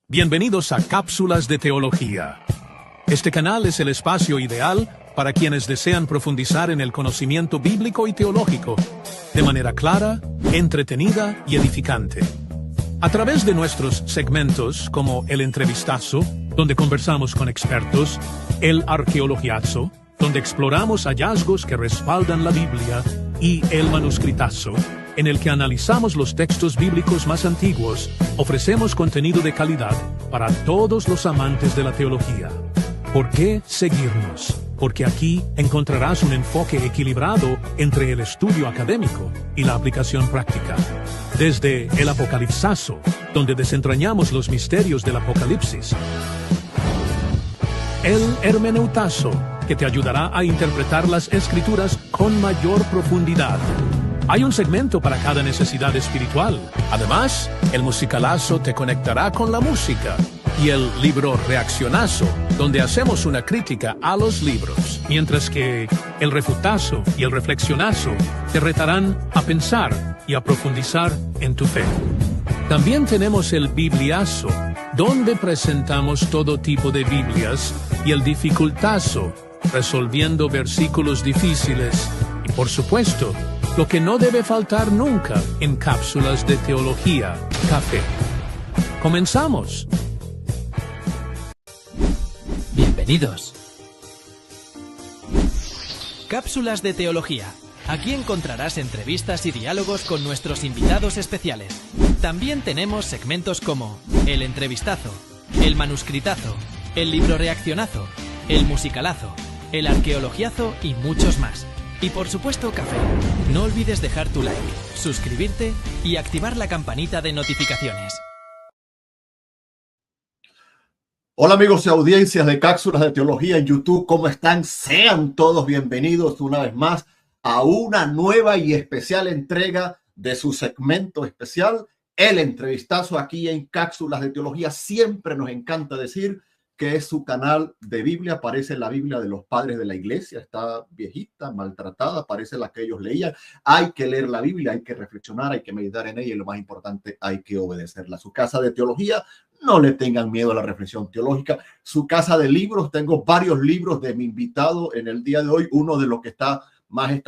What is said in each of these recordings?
Bienvenidos a Cápsulas de Teología. Este canal es el espacio ideal para quienes desean profundizar en el conocimiento bíblico y teológico, de manera clara, entretenida y edificante. A través de nuestros segmentos como El Entrevistazo, donde conversamos con expertos, El Arqueologiazo, donde exploramos hallazgos que respaldan la Biblia, y El Manuscritazo, en el que analizamos los textos bíblicos más antiguos, ofrecemos contenido de calidad para todos los amantes de la teología. ¿Por qué seguirnos? Porque aquí encontrarás un enfoque equilibrado entre el estudio académico y la aplicación práctica. Desde El Apocalipsazo, donde desentrañamos los misterios del Apocalipsis. El Hermeneutazo, que te ayudará a interpretar las Escrituras con mayor profundidad. Hay un segmento para cada necesidad espiritual. Además, el Musicalazo te conectará con la música. Y el Libro Reaccionazo, donde hacemos una crítica a los libros. Mientras que el Refutazo y el Reflexionazo te retarán a pensar y a profundizar en tu fe. También tenemos el Bibliazo, donde presentamos todo tipo de Biblias, y el Dificultazo, resolviendo versículos difíciles. Y por supuesto, lo que no debe faltar nunca en Cápsulas de Teología, café. ¡Comenzamos! Bienvenidos. Cápsulas de Teología. Aquí encontrarás entrevistas y diálogos con nuestros invitados especiales. También tenemos segmentos como El Entrevistazo, El Manuscritazo, El Libro Reaccionazo, El Musicalazo, El Arqueologiazo y muchos más. Y por supuesto, café. No olvides dejar tu like, suscribirte y activar la campanita de notificaciones. Hola amigos y audiencias de Cápsulas de Teología en YouTube, ¿cómo están? Sean todos bienvenidos una vez más a una nueva y especial entrega de su segmento especial, El Entrevistazo, aquí en Cápsulas de Teología. Siempre nos encanta decir que es su canal de Biblia. Parece la Biblia de los padres de la iglesia, está viejita, maltratada, parece la que ellos leían. Hay que leer la Biblia, hay que reflexionar, hay que meditar en ella y lo más importante, hay que obedecerla. Su casa de teología, no le tengan miedo a la reflexión teológica. Su casa de libros, tengo varios libros de mi invitado en el día de hoy. Uno de los que está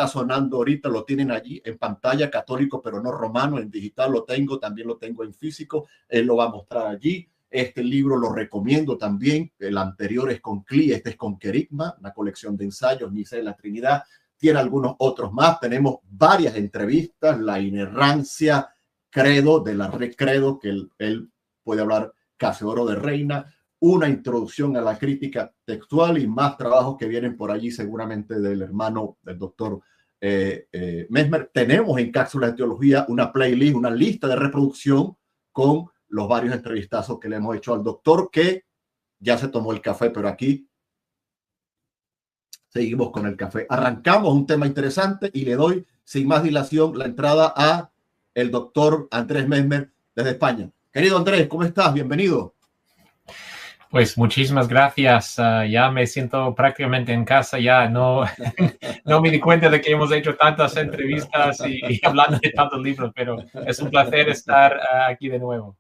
sonando ahorita, lo tienen allí en pantalla, católico pero no romano, en digital lo tengo, también lo tengo en físico, él lo va a mostrar allí. Este libro lo recomiendo también. El anterior es con Cli, este es con Querigma, una colección de ensayos, Nicea de la Trinidad. Tiene algunos otros más. Tenemos varias entrevistas, la inerrancia, credo, de la red credo, que él puede hablar casi oro de reina, una introducción a la crítica textual y más trabajos que vienen por allí seguramente del hermano del doctor Messmer. Tenemos en Cápsulas de Teología una playlist, una lista de reproducción con los varios entrevistazos que le hemos hecho al doctor, que ya se tomó el café, pero aquí seguimos con el café. Arrancamos un tema interesante y le doy sin más dilación la entrada a el doctor Andrés Messmer desde España. Querido Andrés, ¿cómo estás? Bienvenido. Pues muchísimas gracias. Ya me siento prácticamente en casa. Ya no me di cuenta de que hemos hecho tantas entrevistas y hablando de tantos libros, pero es un placer estar aquí de nuevo.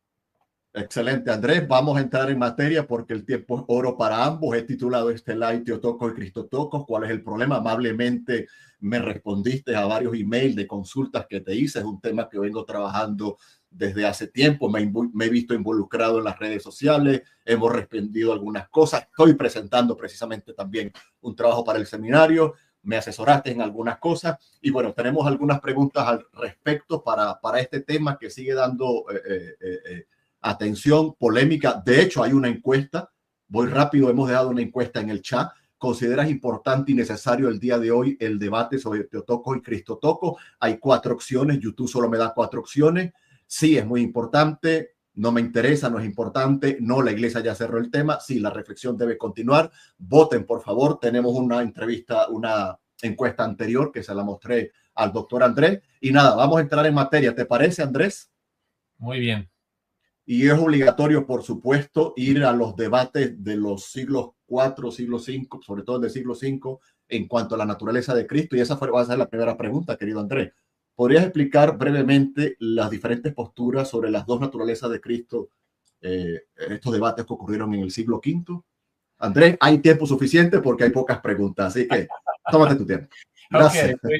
Excelente, Andrés. Vamos a entrar en materia porque el tiempo es oro para ambos. He titulado este live Teotocos y Cristotocos. ¿Cuál es el problema? Amablemente me respondiste a varios emails de consultas que te hice. Es un tema que vengo trabajando desde hace tiempo. Me he visto involucrado en las redes sociales. Hemos respondido algunas cosas. Estoy presentando precisamente también un trabajo para el seminario. Me asesoraste en algunas cosas. Y bueno, tenemos algunas preguntas al respecto para este tema que sigue dando atención, polémica. De hecho, hay una encuesta. Voy rápido, hemos dejado una encuesta en el chat. ¿Consideras importante y necesario el día de hoy el debate sobre Teotocos y Cristotocos? Hay 4 opciones. YouTube solo me da 4 opciones. Sí, es muy importante. No me interesa, no es importante. No, la iglesia ya cerró el tema. Sí, la reflexión debe continuar. Voten, por favor. Tenemos una entrevista, una encuesta anterior que se la mostré al doctor Andrés. Y nada, vamos a entrar en materia. ¿Te parece, Andrés? Muy bien. Y es obligatorio, por supuesto, ir a los debates de los siglos IV, siglo V, sobre todo del siglo V, en cuanto a la naturaleza de Cristo. Y esa va a ser la primera pregunta, querido Andrés. ¿Podrías explicar brevemente las diferentes posturas sobre las dos naturalezas de Cristo estos debates que ocurrieron en el siglo V. Andrés, hay tiempo suficiente porque hay pocas preguntas, así que tómate tu tiempo. Gracias. Okay.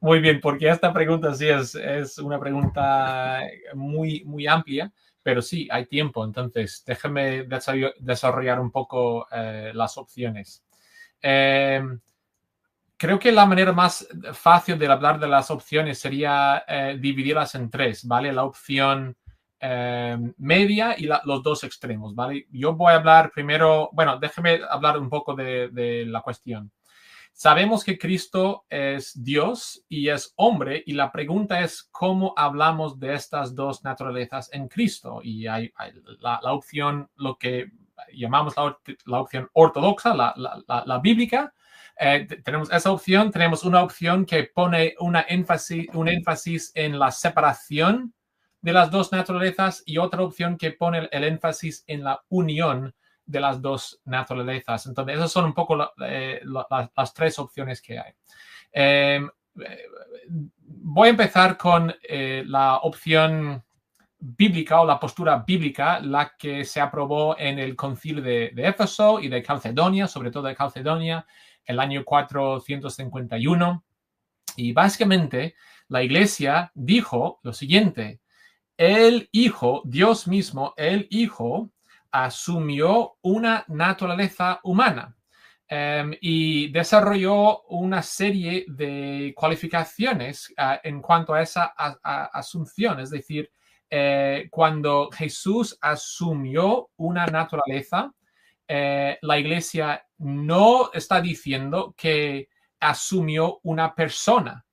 Muy bien, porque esta pregunta sí es una pregunta muy, muy amplia, pero sí, hay tiempo. Entonces, déjame desarrollar un poco las opciones. Creo que la manera más fácil de hablar de las opciones sería dividirlas en tres, ¿vale? La opción media y los dos extremos, ¿vale? Yo voy a hablar primero, bueno, déjeme hablar un poco de la cuestión. Sabemos que Cristo es Dios y es hombre, y la pregunta es cómo hablamos de estas dos naturalezas en Cristo. Y hay la opción, lo que llamamos la opción ortodoxa, la bíblica. Tenemos esa opción, tenemos una opción que pone un énfasis en la separación de las dos naturalezas y otra opción que pone el énfasis en la unión de las dos naturalezas. Entonces, esas son un poco las tres opciones que hay. Voy a empezar con la opción bíblica o la postura bíblica, la que se aprobó en el concilio de Éfeso y de Calcedonia, sobre todo de Calcedonia, el año 451. Y básicamente la iglesia dijo lo siguiente: el Hijo, Dios mismo, el Hijo, asumió una naturaleza humana y desarrolló una serie de cualificaciones en cuanto a esa asunción. Es decir, cuando Jesús asumió una naturaleza, la iglesia no está diciendo que asumió una persona.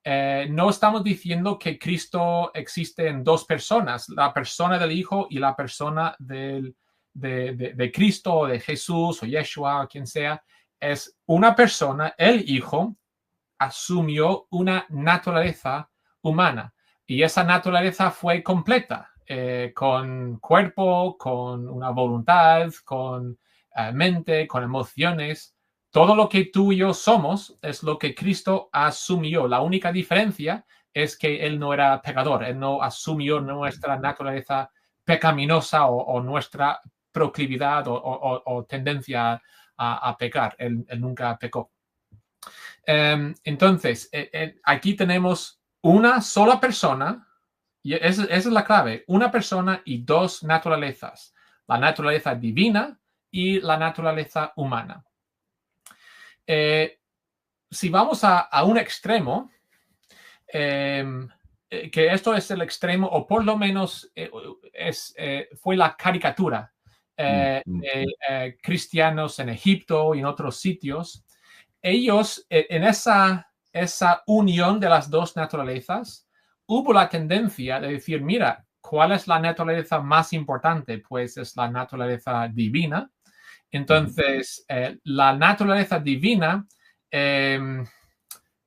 No estamos diciendo que Cristo existe en dos personas, la persona del Hijo y la persona de Cristo o de Jesús o Yeshua o quien sea. Es una persona, el Hijo, asumió una naturaleza humana y esa naturaleza fue completa, con cuerpo, con una voluntad, con mente, con emociones. Todo lo que tú y yo somos es lo que Cristo asumió. La única diferencia es que Él no era pecador. Él no asumió nuestra naturaleza pecaminosa o nuestra proclividad o tendencia a pecar. Él nunca pecó. Entonces, aquí tenemos una sola persona, y esa es la clave, una persona y dos naturalezas, la naturaleza divina y la naturaleza humana. Si vamos a un extremo, que esto es el extremo, o por lo menos fue la caricatura de cristianos en Egipto y en otros sitios. Ellos, en esa unión de las dos naturalezas, hubo la tendencia de decir, mira, ¿cuál es la naturaleza más importante? Pues es la naturaleza divina. Entonces, la naturaleza divina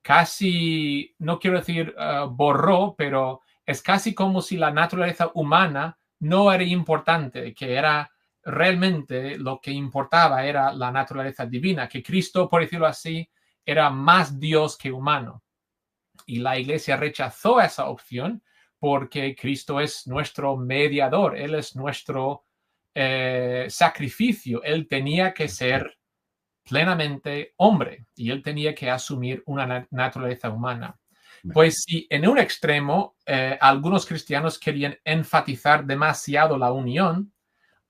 casi, no quiero decir borró, pero es casi como si la naturaleza humana no era importante, que era realmente lo que importaba era la naturaleza divina, que Cristo, por decirlo así, era más Dios que humano. Y la iglesia rechazó esa opción porque Cristo es nuestro mediador, Él es nuestro sacrificio. Él tenía que ser plenamente hombre y Él tenía que asumir una naturaleza humana. Pues si en un extremo algunos cristianos querían enfatizar demasiado la unión,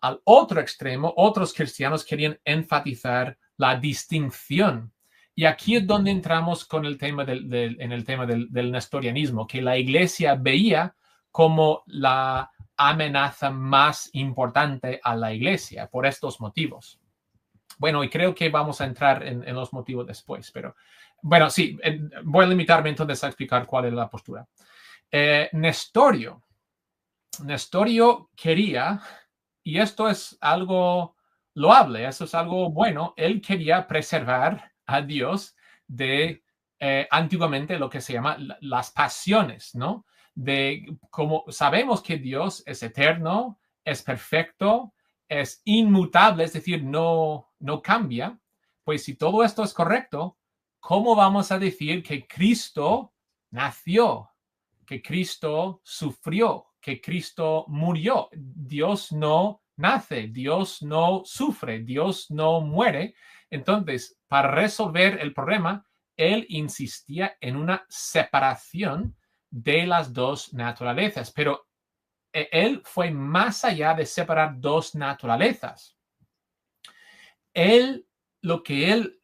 al otro extremo, otros cristianos querían enfatizar la distinción. Y aquí es donde entramos con el tema en el tema del nestorianismo, que la iglesia veía como la amenaza más importante a la iglesia por estos motivos. Bueno, y creo que vamos a entrar en los motivos después, pero bueno, sí, voy a limitarme entonces a explicar cuál es la postura. Nestorio quería, y esto es algo loable, eso es algo bueno, él quería preservar a Dios de antiguamente lo que se llama las pasiones, ¿no? De como sabemos que Dios es eterno, es perfecto, es inmutable, es decir, no cambia. Pues si todo esto es correcto, ¿cómo vamos a decir que Cristo nació, que Cristo sufrió, que Cristo murió. Dios no nace, Dios no sufre, Dios no muere. Entonces, para resolver el problema, él insistía en una separación de las dos naturalezas, pero él fue más allá de separar dos naturalezas. Lo que él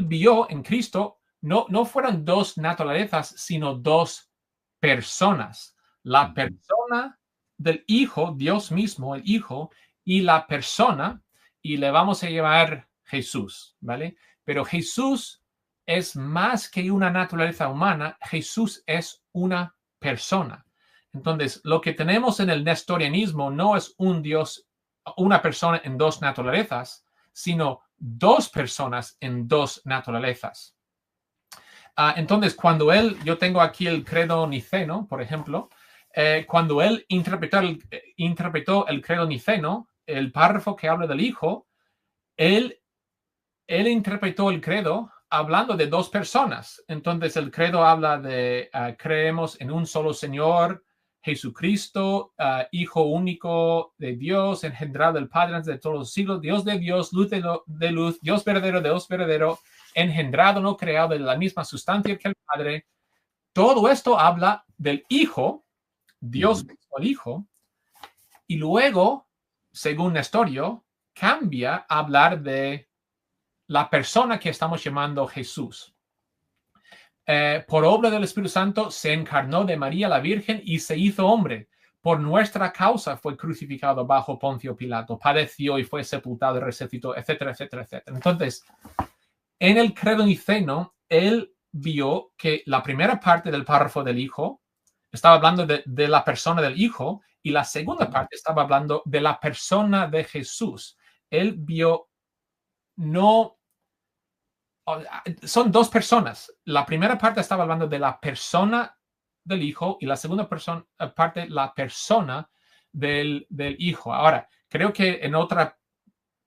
vio en Cristo no fueron dos naturalezas, sino dos personas. La persona del Hijo, Dios mismo, el Hijo, y la persona, y le vamos a llamar Jesús, ¿vale? Pero Jesús es más que una naturaleza humana, Jesús es una persona. Entonces, lo que tenemos en el nestorianismo no es un Dios, una persona en dos naturalezas, sino dos personas en dos naturalezas. Entonces, cuando yo tengo aquí el credo niceno, por ejemplo, cuando él interpretó el credo niceno, el párrafo que habla del Hijo, él interpretó el credo hablando de dos personas. Entonces, el credo habla de creemos en un solo Señor, Jesucristo, Hijo único de Dios, engendrado del Padre antes de todos los siglos, Dios de Dios, luz de luz, Dios verdadero de Dios verdadero, engendrado, no creado, de la misma sustancia que el Padre. Todo esto habla del Hijo, Dios mismo, el Hijo, y luego, según Nestorio, cambia a hablar de la persona que estamos llamando Jesús. Por obra del Espíritu Santo se encarnó de María la Virgen y se hizo hombre. Por nuestra causa fue crucificado bajo Poncio Pilato, padeció y fue sepultado y resucitó, etcétera, etcétera, etcétera. Entonces, en el credo niceno, él vio que la primera parte del párrafo del Hijo estaba hablando de la persona del Hijo y la segunda parte estaba hablando de la persona de Jesús. Él vio, son dos personas. La primera parte estaba hablando de la persona del Hijo y la segunda parte, la persona del Hijo. Ahora, creo que en otra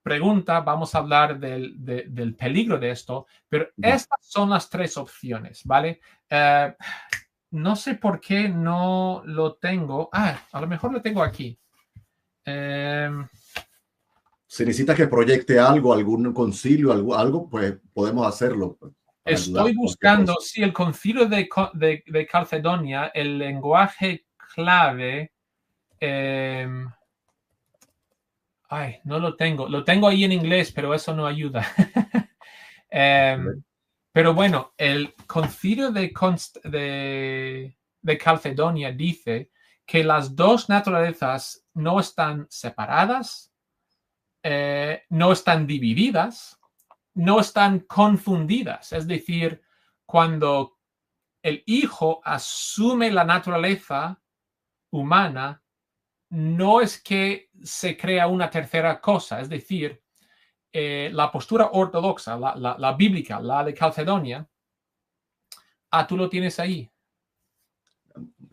pregunta vamos a hablar del peligro de esto, pero estas son las tres opciones, ¿vale? No sé por qué no lo tengo. A lo mejor lo tengo aquí. Si necesita que proyecte algo, algún concilio, algo, pues podemos hacerlo. Estoy buscando, sí, el concilio de Calcedonia, el lenguaje clave. No lo tengo. Lo tengo ahí en inglés, pero eso no ayuda. Pero bueno, el concilio de Calcedonia dice que las dos naturalezas no están separadas, no están divididas, no están confundidas. Es decir, cuando el Hijo asume la naturaleza humana, no es que se crea una tercera cosa. Es decir, la postura ortodoxa, la bíblica, la de Calcedonia, tú lo tienes ahí.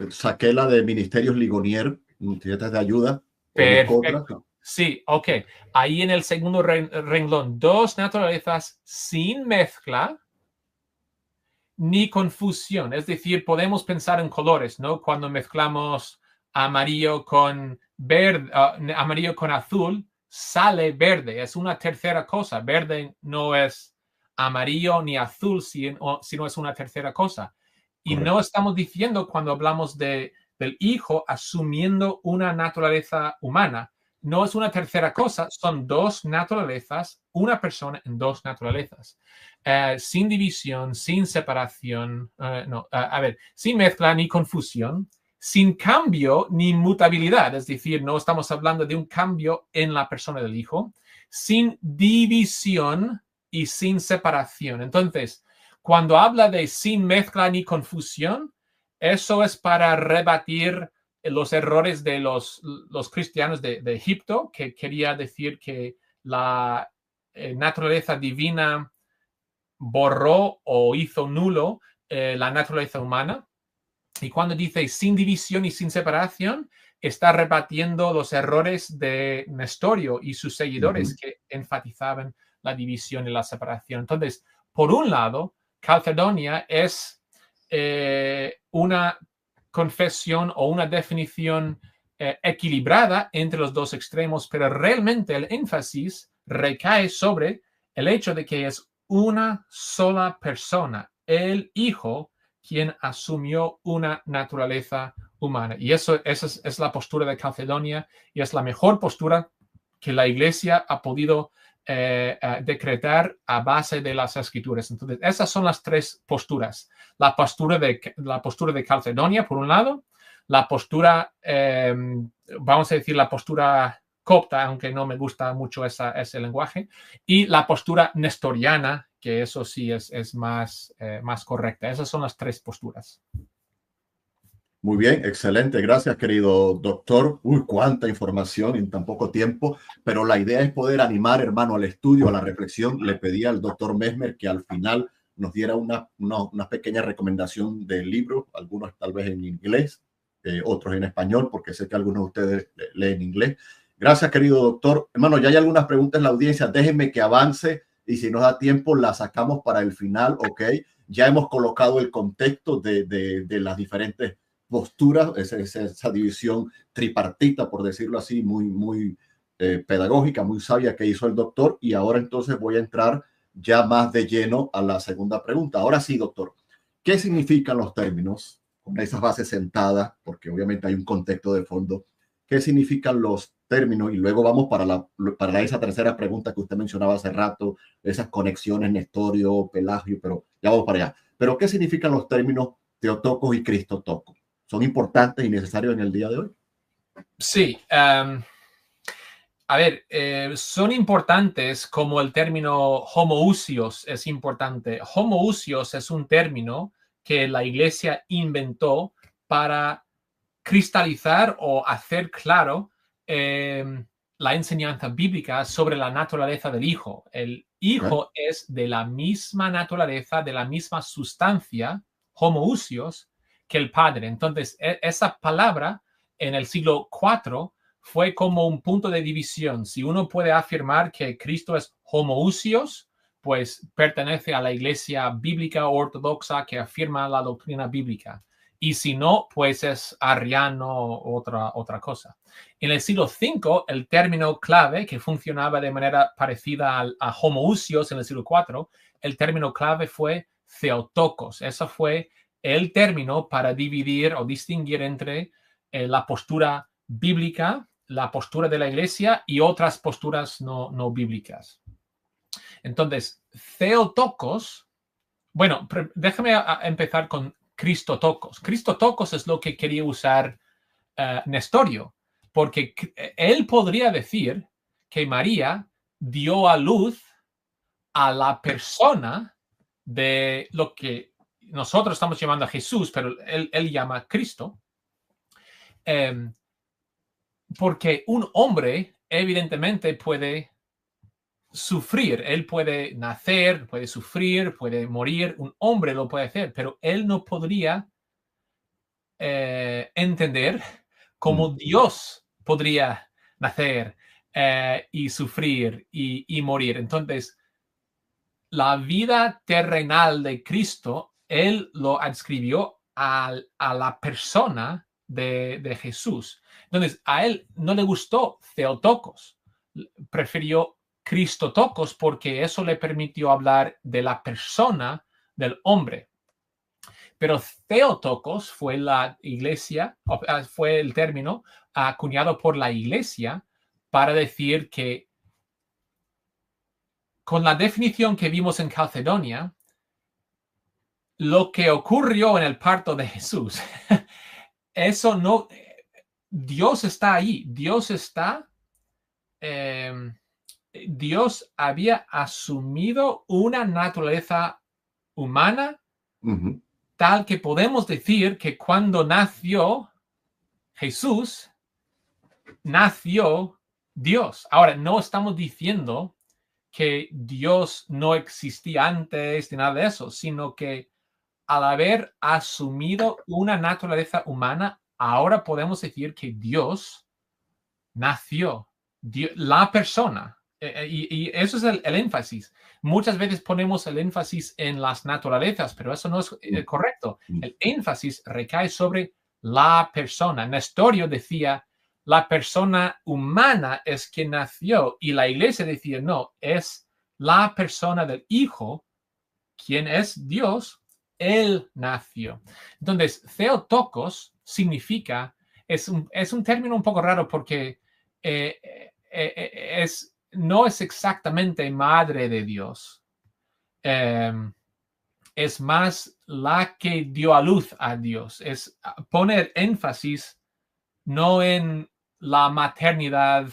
Saqué la de Ministerios Ligonier, ¿tienes de ayuda? Perfecto. Sí, ok. Ahí en el segundo renglón, dos naturalezas sin mezcla ni confusión. Es decir, podemos pensar en colores, ¿no? Cuando mezclamos amarillo con verde, amarillo con azul, sale verde. Es una tercera cosa. Verde no es amarillo ni azul, sino es una tercera cosa. Y correcto. No estamos diciendo cuando hablamos del Hijo asumiendo una naturaleza humana. No es una tercera cosa, son dos naturalezas, una persona en dos naturalezas. Sin división, sin separación, sin mezcla ni confusión, sin cambio ni mutabilidad, es decir, no estamos hablando de un cambio en la persona del Hijo, sin división y sin separación. Entonces, cuando habla de sin mezcla ni confusión, eso es para rebatir los errores de los cristianos de Egipto, que quería decir que la naturaleza divina borró o hizo nulo la naturaleza humana. Y cuando dice sin división y sin separación, está rebatiendo los errores de Nestorio y sus seguidores que enfatizaban la división y la separación. Entonces, por un lado, Calcedonia es una confesión o una definición equilibrada entre los dos extremos, pero realmente el énfasis recae sobre el hecho de que es una sola persona, el Hijo, quien asumió una naturaleza humana. Y esa es la postura de Calcedonia, y es la mejor postura que la Iglesia ha podido decretar a base de las Escrituras. Entonces, esas son las tres posturas. La postura de Calcedonia, por un lado, la postura, vamos a decir, la postura copta, aunque no me gusta mucho ese lenguaje, y la postura nestoriana, que eso sí es más correcta. Esas son las tres posturas. Muy bien, excelente. Gracias, querido doctor. Uy, cuánta información en tan poco tiempo, pero la idea es poder animar, hermano, al estudio, a la reflexión. Le pedí al doctor Messmer que al final nos diera una pequeña recomendación del libro, algunos tal vez en inglés, otros en español, porque sé que algunos de ustedes leen inglés. Gracias, querido doctor. Hermano, ya hay algunas preguntas en la audiencia. Déjenme que avance y si nos da tiempo las sacamos para el final, ¿ok? Ya hemos colocado el contexto de las diferentes posturas, esa división tripartita, por decirlo así, muy pedagógica, muy sabia que hizo el doctor. Y ahora entonces voy a entrar ya más de lleno a la segunda pregunta. Ahora sí, doctor, ¿qué significan los términos? Con esas bases sentadas, porque obviamente hay un contexto de fondo. ¿Qué significan los términos? Y luego vamos para esa tercera pregunta que usted mencionaba hace rato, esas conexiones Nestorio, Pelagio, pero ya vamos para allá. Pero ¿qué significan los términos Theotokos y Cristotokos? ¿Son importantes y necesarios en el día de hoy? Sí. A ver, son importantes como el término homoousios es importante. Homoousios es un término que la Iglesia inventó para cristalizar o hacer claro la enseñanza bíblica sobre la naturaleza del Hijo. El Hijo es de la misma naturaleza, de la misma sustancia, homoousios, que el Padre. Entonces, esa palabra en el siglo IV fue como un punto de división. Si uno puede afirmar que Cristo es homoousios, pues pertenece a la Iglesia bíblica ortodoxa que afirma la doctrina bíblica. Y si no, pues es arriano o otra cosa. En el siglo V, el término clave que funcionaba de manera parecida a homoousios en el siglo IV, el término clave fue Theotokos. Eso fue el término para dividir o distinguir entre la postura bíblica, la postura de la Iglesia y otras posturas no bíblicas. Entonces, Theotokos, bueno, déjame empezar con Cristotokos. Cristotokos es lo que quería usar Nestorio, porque él podría decir que María dio a luz a la persona de lo que nosotros estamos llamando a Jesús, pero él llama Cristo, porque un hombre evidentemente puede sufrir, él puede nacer, puede sufrir, puede morir, un hombre lo puede hacer, pero él no podría entender cómo Dios podría nacer y sufrir y morir. Entonces, la vida terrenal de Cristo, él lo adscribió a la persona de Jesús. Entonces, a él no le gustó Theotokos, prefirió Cristotokos porque eso le permitió hablar de la persona del hombre. Pero Theotokos fue la Iglesia, fue el término acuñado por la Iglesia para decir que con la definición que vimos en Calcedonia, lo que ocurrió en el parto de Jesús, eso no, Dios está ahí, Dios había asumido una naturaleza humana tal que podemos decir que cuando nació Jesús, nació Dios. Ahora, no estamos diciendo que Dios no existía antes de nada de eso, sino que al haber asumido una naturaleza humana, ahora podemos decir que Dios nació, la persona. Y eso es el énfasis. Muchas veces ponemos el énfasis en las naturalezas, pero eso no es correcto. El énfasis recae sobre la persona. Nestorio decía, la persona humana es quien nació, y la iglesia decía, no, es la persona del Hijo, quien es Dios, él nació. Entonces, Theotokos significa, es un término un poco raro porque no es exactamente madre de Dios. Es más la que dio a luz a Dios. Es poner énfasis no en la maternidad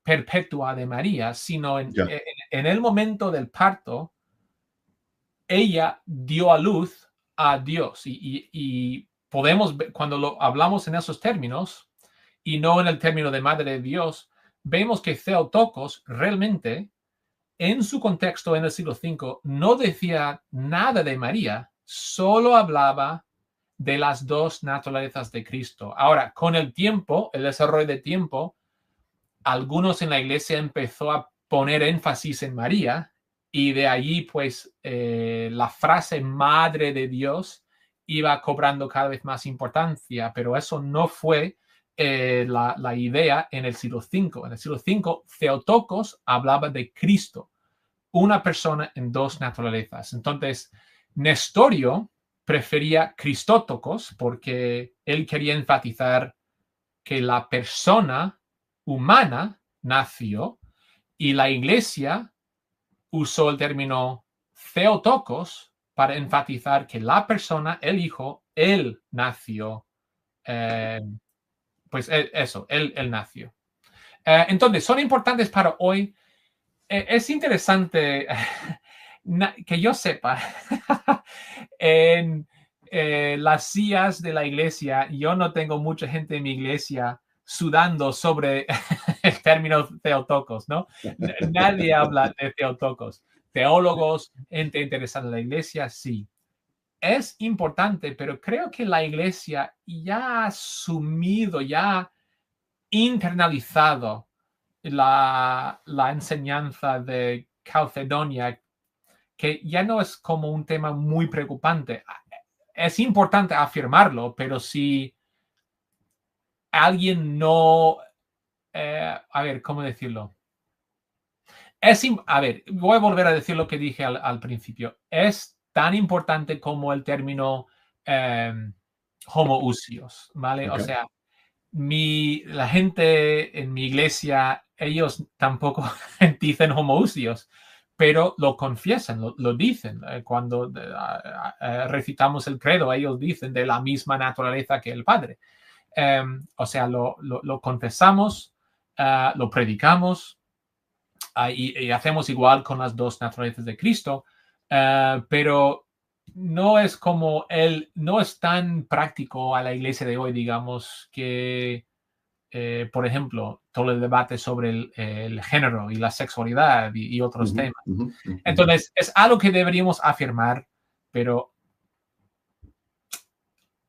perpetua de María, sino en el momento del parto, ella dio a luz a Dios. Y podemos ver, cuando hablamos en esos términos, y no en el término de madre de Dios, vemos que Theotokos realmente, en su contexto en el siglo V, no decía nada de María, solo hablaba de las dos naturalezas de Cristo. Ahora, con el tiempo, el desarrollo del tiempo, algunos en la iglesia empezó a poner énfasis en María, y de allí, pues, la frase madre de Dios iba cobrando cada vez más importancia, pero eso no fue la idea en el siglo V. En el siglo V, Theotokos hablaba de Cristo, una persona en dos naturalezas. Entonces, Nestorio prefería Christotokos porque él quería enfatizar que la persona humana nació, y la iglesia usó el término Theotokos para enfatizar que la persona, el Hijo, él nació. Pues eso, él nació. Entonces, son importantes para hoy. Es interesante que yo sepa, en las sillas de la iglesia, yo no tengo mucha gente en mi iglesia sudando sobre el término Theotokos, ¿no? Nadie habla de Theotokos. Teólogos, gente interesada en la iglesia, sí. Es importante, pero creo que la iglesia ya ha asumido, ya ha internalizado la enseñanza de Calcedonia, que ya no es como un tema muy preocupante. Es importante afirmarlo, pero si alguien no... a ver, ¿cómo decirlo? A ver, voy a volver a decir lo que dije al principio. Es tan importante como el término homoousios, ¿vale? Okay. O sea, la gente en mi iglesia, ellos tampoco dicen homoousios, pero lo confiesan, lo dicen. Cuando recitamos el credo, ellos dicen de la misma naturaleza que el Padre. O sea, lo confesamos, lo predicamos, y hacemos igual con las dos naturalezas de Cristo, pero no es como no es tan práctico a la iglesia de hoy, digamos, que, por ejemplo, todo el debate sobre el género y la sexualidad y otros temas. Entonces, es algo que deberíamos afirmar, pero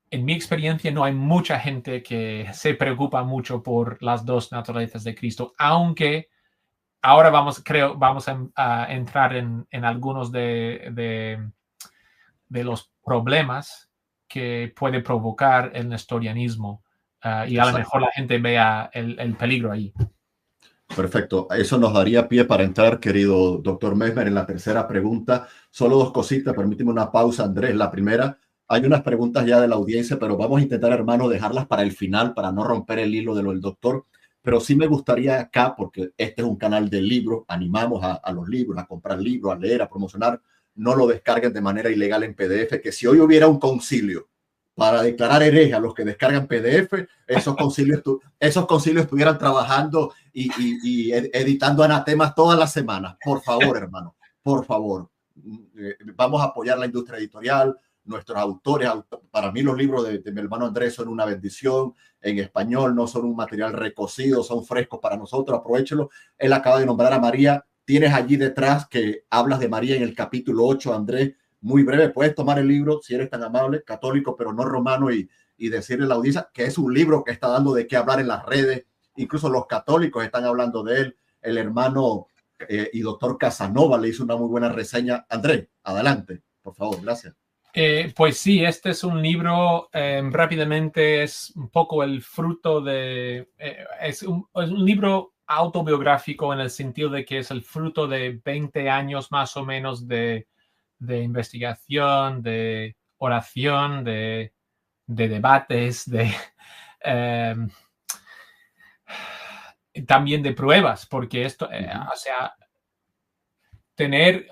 en mi experiencia no hay mucha gente que se preocupa mucho por las dos naturalezas de Cristo, aunque ahora vamos a entrar en algunos de los problemas que puede provocar el nestorianismo, y a lo mejor la gente vea el peligro ahí. Perfecto. Eso nos daría pie para entrar, querido doctor Messmer, en la tercera pregunta. Solo dos cositas, permíteme una pausa, Andrés. La primera, hay unas preguntas ya de la audiencia, pero vamos a intentar, hermano, dejarlas para el final, para no romper el hilo de lo del doctor. Pero sí me gustaría acá, porque este es un canal de libros, animamos a los libros, a comprar libros, a leer, a promocionar. No lo descarguen de manera ilegal en PDF, que si hoy hubiera un concilio para declarar herejes a los que descargan PDF, esos concilios estuvieran trabajando y editando anatemas todas las semanas. Por favor, hermano, por favor. Vamos a apoyar la industria editorial, nuestros autores. Para mí los libros de mi hermano Andrés son una bendición. En español no son un material recocido, son frescos para nosotros. Aprovechenlo. Él acaba de nombrar a María. Tienes allí detrás que hablas de María en el capítulo 8, Andrés. Muy breve, puedes tomar el libro, si eres tan amable, católico, pero no romano, y decirle a la audiencia que es un libro que está dando de qué hablar en las redes. Incluso los católicos están hablando de él. El hermano y doctor Casanova le hizo una muy buena reseña. Andrés, adelante, por favor, gracias. Pues sí, este es un libro, rápidamente es un poco el fruto de, es un libro autobiográfico en el sentido de que es el fruto de 20 años más o menos de investigación, de oración, de debates, eh, también de pruebas, porque esto, o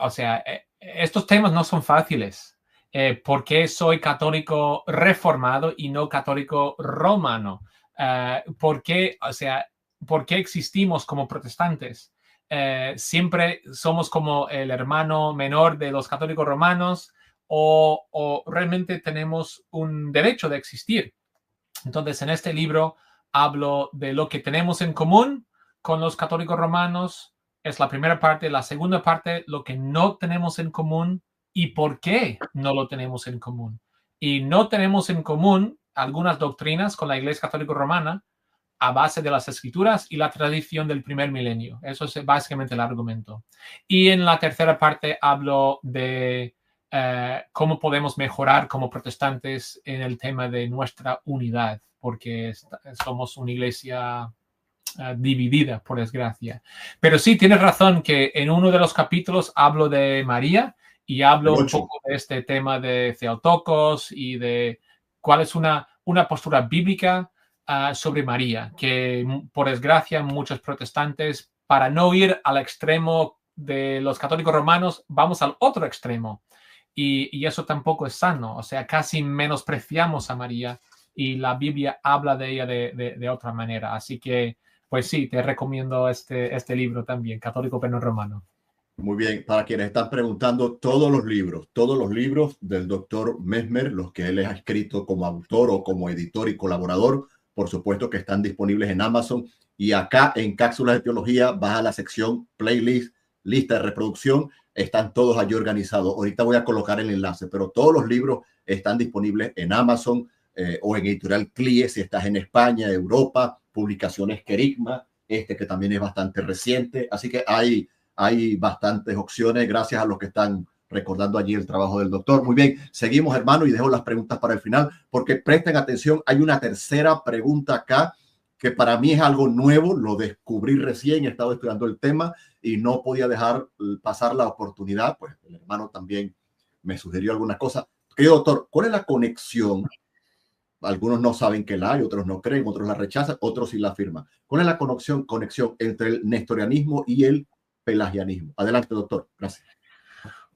sea, estos temas no son fáciles. ¿Por qué soy católico reformado y no católico romano? ¿Por qué existimos como protestantes? ¿Siempre somos como el hermano menor de los católicos romanos o realmente tenemos un derecho de existir? Entonces, en este libro hablo de lo que tenemos en común con los católicos romanos, es la primera parte. La segunda parte, lo que no tenemos en común y por qué no lo tenemos en común. Y no tenemos en común algunas doctrinas con la Iglesia Católica Romana a base de las escrituras y la tradición del primer milenio. Eso es básicamente el argumento. Y en la tercera parte hablo de cómo podemos mejorar como protestantes en el tema de nuestra unidad, porque somos una iglesia dividida, por desgracia. Pero sí, tienes razón que en uno de los capítulos hablo de María y hablo un poco de este tema de Theotokos y de cuál es una postura bíblica sobre María, que por desgracia muchos protestantes, para no ir al extremo de los católicos romanos, vamos al otro extremo. Y eso tampoco es sano. O sea, casi menospreciamos a María y la Biblia habla de ella de otra manera. Así que, pues sí, te recomiendo este libro también, Católico pero no romano. Muy bien, para quienes están preguntando, todos los libros del doctor Messmer, los que él ha escrito como autor o como editor y colaborador, por supuesto que están disponibles en Amazon. Y acá en Cápsulas de Teología vas a la sección Playlist, lista de reproducción, están todos allí organizados. Ahorita voy a colocar el enlace, pero todos los libros están disponibles en Amazon o en Editorial CLIE si estás en España, Europa, Publicaciones Querigma, que también es bastante reciente. Así que hay bastantes opciones gracias a los que están recordando allí el trabajo del doctor. Muy bien, seguimos, hermano, y dejo las preguntas para el final, porque presten atención, hay una tercera pregunta acá que para mí es algo nuevo, lo descubrí recién, he estado estudiando el tema y no podía dejar pasar la oportunidad, pues el hermano también me sugirió alguna cosa. Querido doctor, ¿cuál es la conexión? Algunos no saben que la hay, otros no creen, otros la rechazan, otros sí la afirman. ¿Cuál es la conexión entre el nestorianismo y el pelagianismo? Adelante, doctor. Gracias.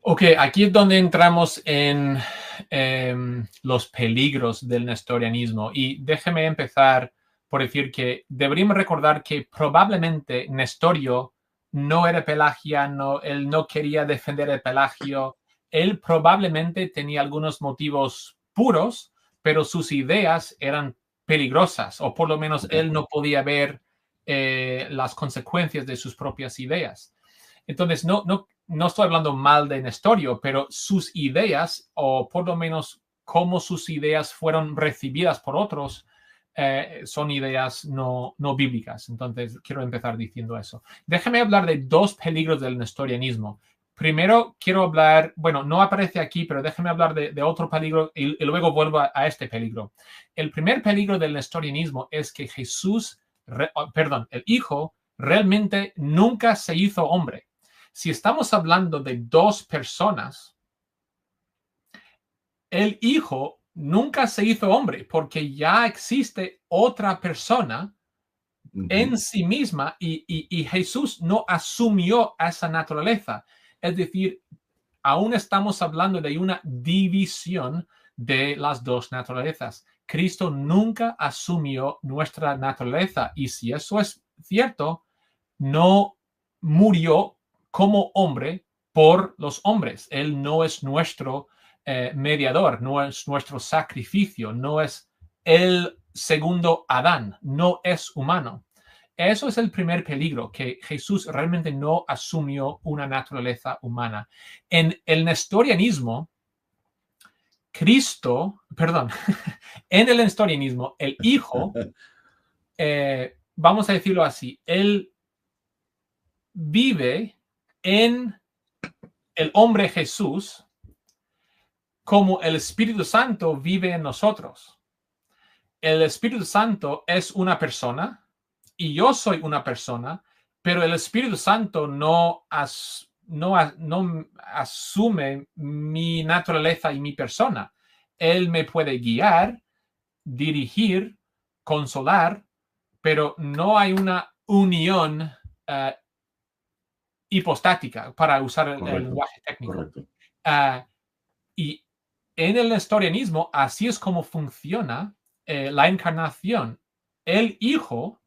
Ok, aquí es donde entramos en los peligros del nestorianismo. Y déjeme empezar por decir que deberíamos recordar que probablemente Nestorio no era pelagiano, él no quería defender el Pelagio, él probablemente tenía algunos motivos puros, pero sus ideas eran peligrosas, o por lo menos él no podía ver las consecuencias de sus propias ideas. Entonces, no estoy hablando mal de Nestorio, pero sus ideas, o por lo menos cómo sus ideas fueron recibidas por otros, son ideas no bíblicas. Entonces, quiero empezar diciendo eso. Déjame hablar de dos peligros del nestorianismo. Primero, quiero hablar, bueno, no aparece aquí, pero déjame hablar de otro peligro y luego vuelvo a este peligro. El primer peligro del nestorianismo es que el Hijo realmente nunca se hizo hombre. Si estamos hablando de dos personas, el Hijo nunca se hizo hombre porque ya existe otra persona en sí misma y Jesús no asumió esa naturaleza. Es decir, aún estamos hablando de una división de las dos naturalezas. Cristo nunca asumió nuestra naturaleza y si eso es cierto, no murió como hombre por los hombres. Él no es nuestro mediador, no es nuestro sacrificio, no es el segundo Adán, no es humano. Eso es el primer peligro, que Jesús realmente no asumió una naturaleza humana. En el nestorianismo, en el nestorianismo, el Hijo, vamos a decirlo así, él vive en el hombre Jesús, como el Espíritu Santo vive en nosotros. El Espíritu Santo es una persona y yo soy una persona, pero el Espíritu Santo no asume mi naturaleza y mi persona. Él me puede guiar, dirigir, consolar, pero no hay una unión hipostática, para usar el lenguaje técnico. Y en el nestorianismo, así es como funciona la encarnación. El Hijo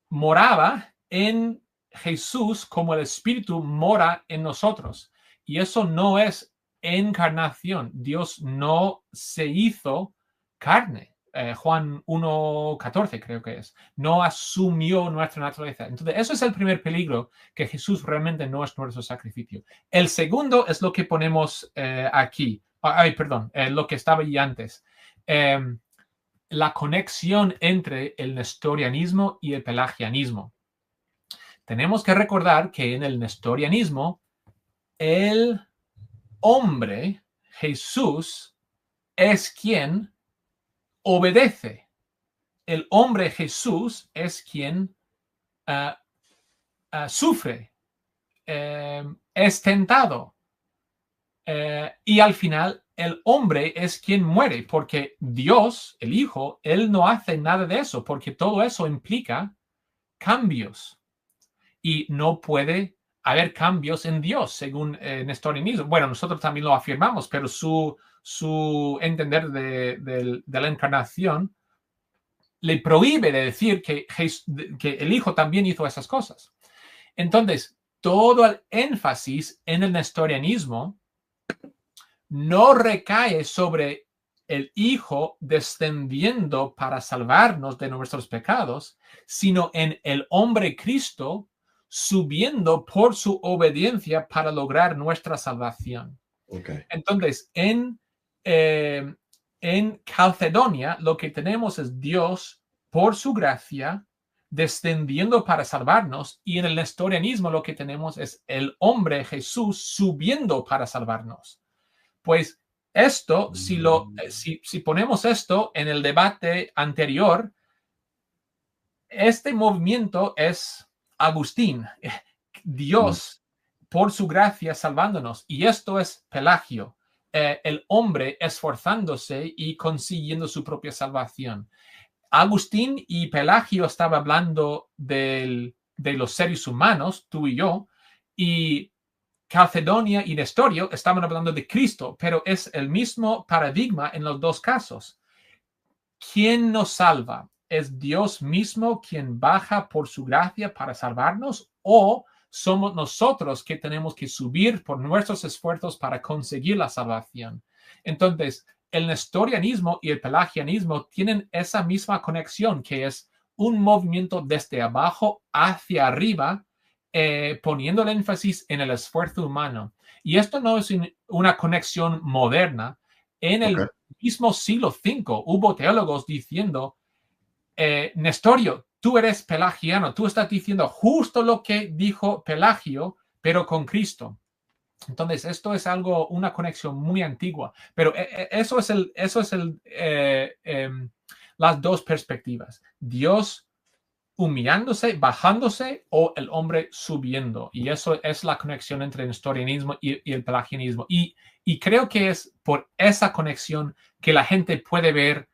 moraba en Jesús como el Espíritu mora en nosotros. Y eso no es encarnación. Dios no se hizo carne. Juan 1:14 creo que es. No asumió nuestra naturaleza. Entonces, eso es el primer peligro, que Jesús realmente no es nuestro sacrificio. El segundo es lo que ponemos aquí. Lo que estaba ahí antes. La conexión entre el nestorianismo y el pelagianismo. Tenemos que recordar que en el nestorianismo, el hombre, Jesús, es quien obedece. El hombre Jesús es quien sufre, es tentado. Y al final, el hombre es quien muere, porque Dios, el Hijo, Él no hace nada de eso, porque todo eso implica cambios. Y no puede haber cambios en Dios, según nestorianismo. Bueno, nosotros también lo afirmamos, pero su entender de la encarnación le prohíbe de decir que el Hijo también hizo esas cosas. Entonces, todo el énfasis en el nestorianismo no recae sobre el Hijo descendiendo para salvarnos de nuestros pecados, sino en el hombre Cristo subiendo por su obediencia para lograr nuestra salvación. Okay. Entonces, en Calcedonia lo que tenemos es Dios por su gracia descendiendo para salvarnos, y en el nestorianismo lo que tenemos es el hombre Jesús subiendo para salvarnos. Pues esto, si ponemos esto en el debate anterior, este movimiento es Agustín, Dios por su gracia salvándonos, y esto es Pelagio, el hombre esforzándose y consiguiendo su propia salvación. Agustín y Pelagio estaban hablando de los seres humanos, tú y yo, y Calcedonia y Nestorio estaban hablando de Cristo, pero es el mismo paradigma en los dos casos. ¿Quién nos salva? ¿Es Dios mismo quien baja por su gracia para salvarnos, o somos nosotros que tenemos que subir por nuestros esfuerzos para conseguir la salvación? Entonces, el nestorianismo y el pelagianismo tienen esa misma conexión, que es un movimiento desde abajo hacia arriba, poniendo el énfasis en el esfuerzo humano. Y esto no es una conexión moderna. En el mismo siglo V hubo teólogos diciendo, Nestorio, tú eres pelagiano, tú estás diciendo justo lo que dijo Pelagio, pero con Cristo. Entonces, esto es una conexión muy antigua, pero eso es las dos perspectivas. Dios humillándose, bajándose, o el hombre subiendo. Y eso es la conexión entre el nestorianismo y el pelagianismo. Y creo que es por esa conexión que la gente puede ver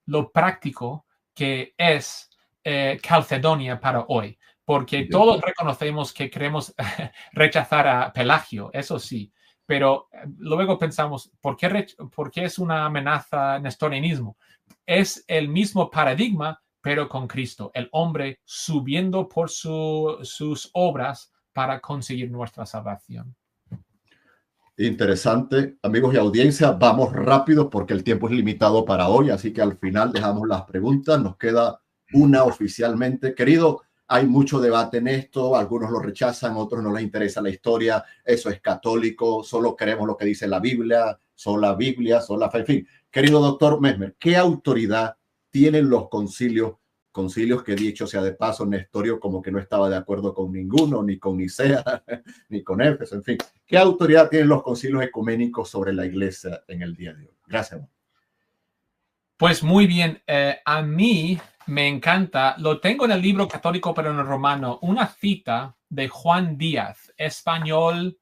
lo práctico que es Calcedonia para hoy. Porque todos reconocemos que queremos rechazar a Pelagio, eso sí. Pero luego pensamos, ¿por qué es una amenaza nestorianismo? Es el mismo paradigma, pero con Cristo, el hombre subiendo por sus obras para conseguir nuestra salvación. Interesante, amigos y audiencia. Vamos rápido porque el tiempo es limitado para hoy, así que al final dejamos las preguntas. Nos queda una oficialmente. Querido, hay mucho debate en esto, algunos lo rechazan, otros no les interesa la historia, eso es católico, solo queremos lo que dice la Biblia, sola Biblia, sola fe, en fin. Querido doctor Messmer, ¿qué autoridad tienen los concilios concilios que, dicho sea de paso, Nestorio como que no estaba de acuerdo con ninguno, ni con Nicea, ni con Éfeso, en fin. ¿Qué autoridad tienen los concilios ecuménicos sobre la iglesia en el día de hoy? Gracias. Pues muy bien, a mí me encanta, lo tengo en el libro Católico pero no romano, una cita de Juan Díaz, español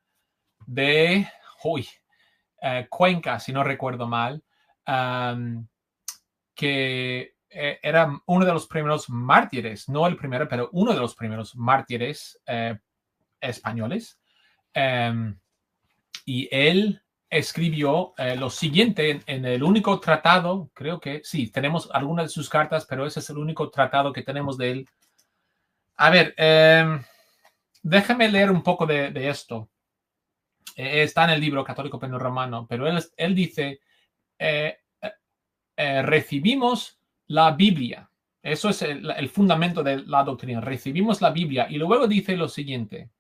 de Cuenca, si no recuerdo mal, que era uno de los primeros mártires, no el primero, pero uno de los primeros mártires españoles. Y él escribió lo siguiente en el único tratado, creo que sí, tenemos algunas de sus cartas, pero ese es el único tratado que tenemos de él. A ver, déjame leer un poco de esto. Está en el libro Católico pero no romano, pero él dice, recibimos la Biblia. Eso es el fundamento de la doctrina. Recibimos la Biblia. Y luego dice lo siguiente.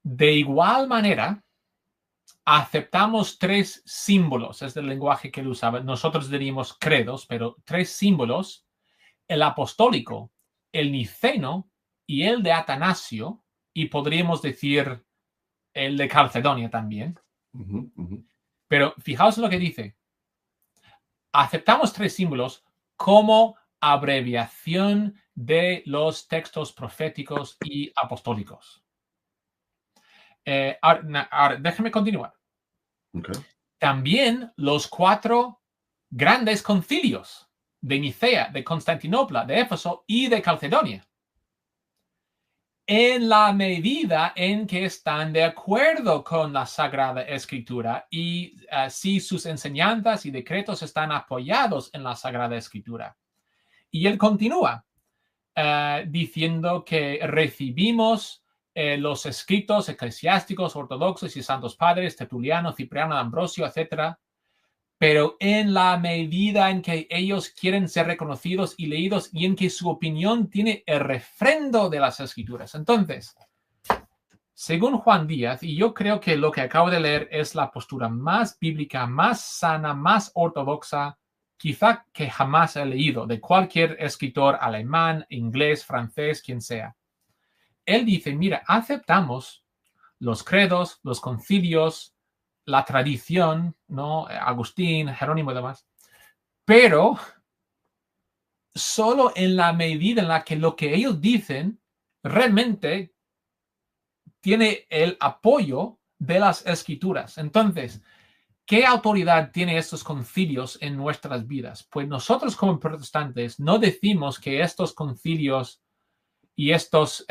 De igual manera, aceptamos 3 símbolos. Es el lenguaje que él usaba. Nosotros diríamos credos, pero 3 símbolos. El apostólico, el niceno y el de Atanasio. Y podríamos decir el de Calcedonia también. Pero fijaos en lo que dice. Aceptamos 3 símbolos como abreviación de los textos proféticos y apostólicos. Ahora, déjame continuar. Okay. También los 4 grandes concilios de Nicea, de Constantinopla, de Éfeso y de Calcedonia. En la medida en que están de acuerdo con la Sagrada Escritura y si sus enseñanzas y decretos están apoyados en la Sagrada Escritura. Y él continúa diciendo que recibimos los escritos eclesiásticos, ortodoxos y santos padres, Tertuliano, Cipriano, Ambrosio, etc., pero en la medida en que ellos quieren ser reconocidos y leídos y en que su opinión tiene el refrendo de las Escrituras. Entonces, según Juan Díaz, y yo creo que lo que acabo de leer es la postura más bíblica, más sana, más ortodoxa, quizá que jamás he leído, de cualquier escritor alemán, inglés, francés, quien sea. Él dice, mira, aceptamos los credos, los concilios, la tradición, ¿no? Agustín, Jerónimo y demás, pero solo en la medida en la que lo que ellos dicen realmente tiene el apoyo de las Escrituras. Entonces, ¿qué autoridad tienen estos concilios en nuestras vidas? Pues nosotros como protestantes no decimos que estos concilios y estos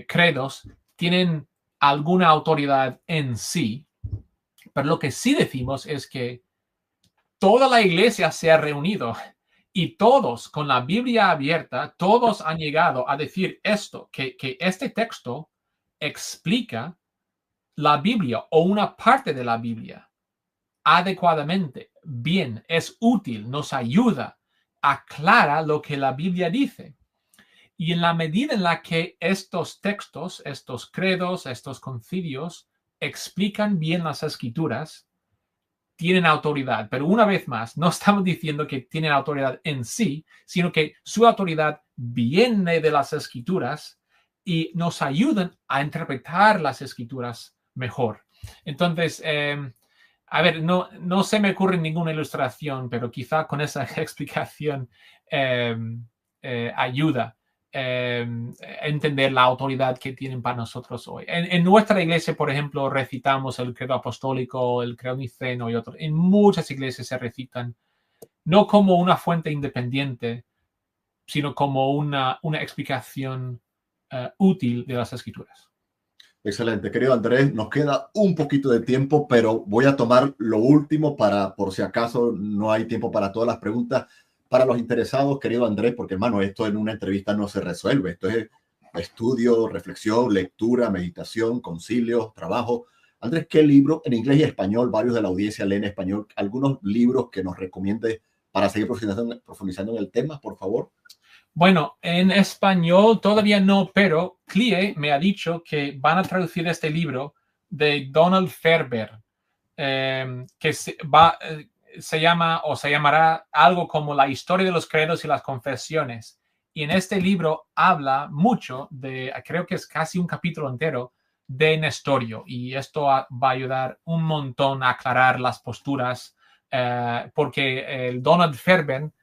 credos tienen alguna autoridad en sí, pero lo que sí decimos es que toda la iglesia se ha reunido y todos con la Biblia abierta, todos han llegado a decir esto, que este texto explica la Biblia o una parte de la Biblia adecuadamente, bien, es útil, nos ayuda, aclara lo que la Biblia dice. Y en la medida en la que estos textos, estos credos, estos concilios explican bien las Escrituras, tienen autoridad. Pero una vez más, no estamos diciendo que tienen autoridad en sí, sino que su autoridad viene de las Escrituras y nos ayudan a interpretar las Escrituras mejor. Entonces, a ver, no se me ocurre ninguna ilustración, pero quizá con esa explicación ayuda entender la autoridad que tienen para nosotros hoy. En nuestra iglesia, por ejemplo, recitamos el credo apostólico, el credo niceno y otros. En muchas iglesias se recitan no como una fuente independiente, sino como una explicación útil de las Escrituras. Excelente, querido Andrés. Nos queda un poquito de tiempo, pero voy a tomar lo último para, por si acaso no hay tiempo para todas las preguntas. Para los interesados, querido Andrés, porque hermano, esto en una entrevista no se resuelve. Esto es estudio, reflexión, lectura, meditación, concilio, trabajo. Andrés, ¿qué libro en inglés y español? Varios de la audiencia leen español. ¿Algunos libros que nos recomiende para seguir profundizando en el tema, por favor? Bueno, en español todavía no, pero CLIE me ha dicho que van a traducir este libro de Donald Ferber, que se llama o se llamará algo como la historia de los credos y las confesiones. Y en este libro habla mucho creo que es casi un capítulo entero, de Nestorio. Y esto va a ayudar un montón a aclarar las posturas, porque el Donald Fairbairn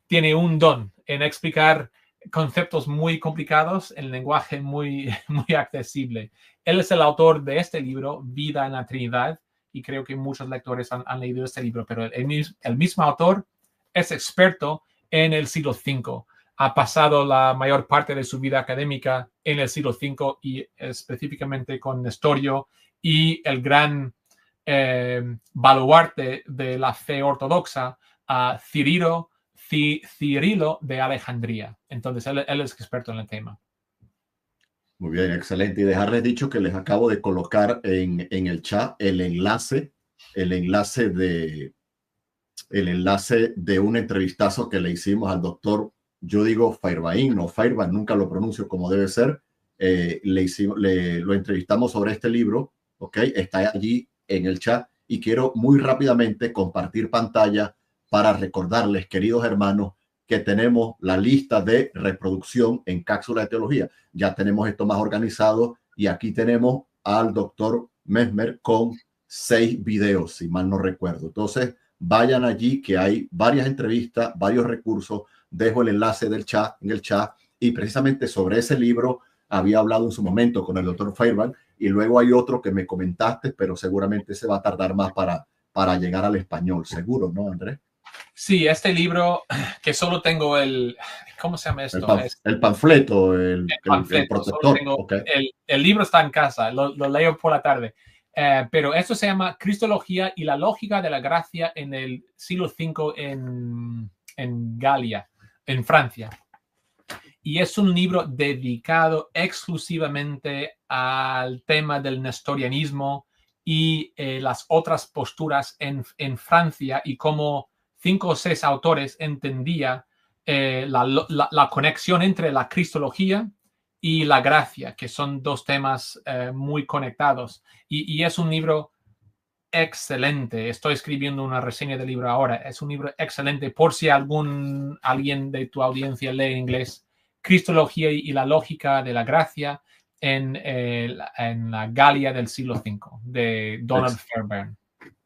tiene un don en explicar conceptos muy complicados en lenguaje muy, muy accesible. Él es el autor de este libro, Vida en la Trinidad, y creo que muchos lectores han leído este libro, pero el mismo autor es experto en el siglo V. Ha pasado la mayor parte de su vida académica en el siglo V y específicamente con Nestorio y el gran baluarte de la fe ortodoxa, Cirilo de Alejandría. Entonces, él es experto en el tema. Muy bien, excelente. Y dejarles dicho que les acabo de colocar en el chat el enlace de un entrevistazo que le hicimos al doctor, yo digo Fairbairn, no Fairbairn, nunca lo pronuncio como debe ser. Lo entrevistamos sobre este libro, ¿ok? Está allí en el chat y quiero muy rápidamente compartir pantalla para recordarles, queridos hermanos, que tenemos la lista de reproducción en Cápsulas de Teología. Ya tenemos esto más organizado y aquí tenemos al doctor Messmer con 6 videos, si mal no recuerdo. Entonces, vayan allí que hay varias entrevistas, varios recursos. Dejo el enlace en el chat y precisamente sobre ese libro había hablado en su momento con el doctor Fairbairn y luego hay otro que me comentaste, pero seguramente se va a tardar más para llegar al español. Seguro, ¿no, Andrés? Sí, este libro que solo tengo ¿cómo se llama esto? El panfleto, el protector. Okay. El libro está en casa, lo leo por la tarde. Pero esto se llama Cristología y la lógica de la gracia en el siglo V en Galia, en Francia. Y es un libro dedicado exclusivamente al tema del nestorianismo y las otras posturas en Francia y cómo 5 o 6 autores entendía la conexión entre la cristología y la gracia, que son 2 temas muy conectados. Y es un libro excelente. Estoy escribiendo una reseña del libro ahora. Es un libro excelente por si alguien de tu audiencia lee inglés. Cristología y la lógica de la gracia en la Galia del siglo V, de Donald Fairbairn.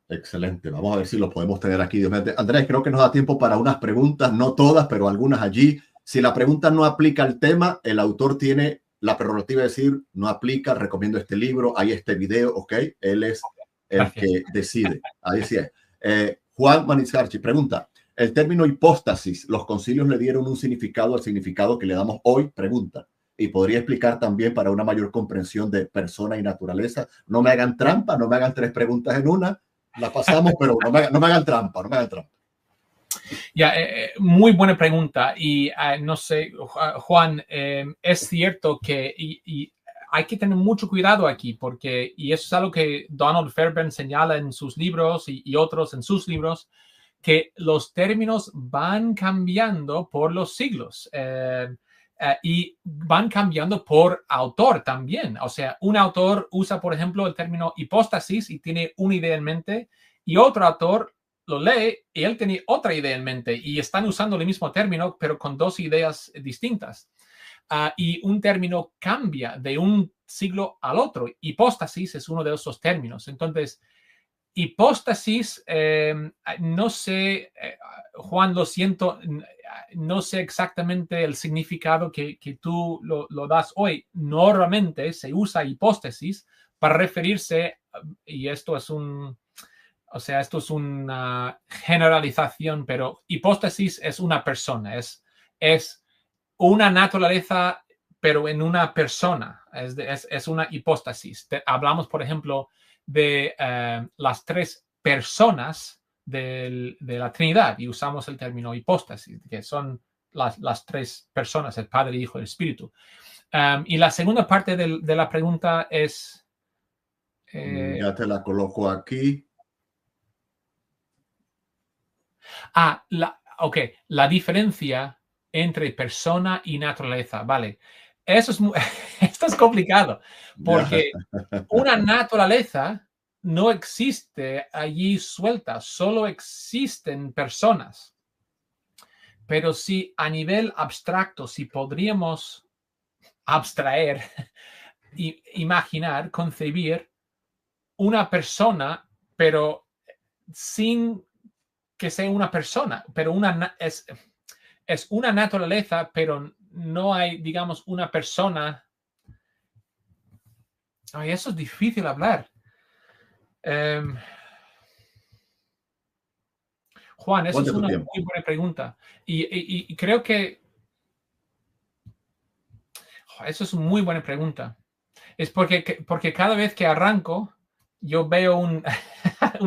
Excelente. Vamos a ver si lo podemos tener aquí. Andrés, creo que nos da tiempo para unas preguntas, no todas, pero algunas allí. Si la pregunta no aplica al tema, el autor tiene la prerrogativa de decir, no aplica, recomiendo este libro, hay este video, ¿ok? Él es el que decide. Ahí sí es. Juan Maniscarchi pregunta, el término hipóstasis, ¿los concilios le dieron un significado al significado que le damos hoy? Pregunta. Y podría explicar también para una mayor comprensión de persona y naturaleza. No me hagan trampa, no me hagan 3 preguntas en una. La pasamos, pero no me hagan trampa, no me hagan trampa. Ya, muy buena pregunta. Y no sé, Juan, es cierto que y hay que tener mucho cuidado aquí, porque, y eso es algo que Donald Fairbairn señala en sus libros y otros en sus libros, que los términos van cambiando por los siglos. Y van cambiando por autor también. O sea, un autor usa, por ejemplo, el término hipóstasis y tiene una idea en mente, y otro autor lo lee y él tiene otra idea en mente, y están usando el mismo término, pero con 2 ideas distintas. Y un término cambia de un siglo al otro. Hipóstasis es uno de esos términos. Entonces, hipóstasis, no sé, Juan, lo siento, no sé exactamente el significado que tú lo das hoy. Normalmente se usa hipóstasis para referirse, y esto es esto es una generalización, pero hipóstasis es una persona, es una naturaleza, pero en una persona, es una hipóstasis. Hablamos, por ejemplo, de las 3 personas de la Trinidad y usamos el término hipóstasis, que son las 3 personas, el Padre, el Hijo y el Espíritu. Y la segunda parte de la pregunta es... ya te la coloco aquí. La diferencia entre persona y naturaleza, vale. Esto es complicado, porque una naturaleza no existe allí suelta, solo existen personas. Pero si a nivel abstracto, si podríamos abstraer, imaginar, concebir una persona, pero sin que sea una persona, pero es una naturaleza, pero no hay, digamos, una persona. Ay, eso es difícil hablar. Juan, eso es una muy buena pregunta. Y creo que eso es una muy buena pregunta. Es porque cada vez que arranco, yo veo un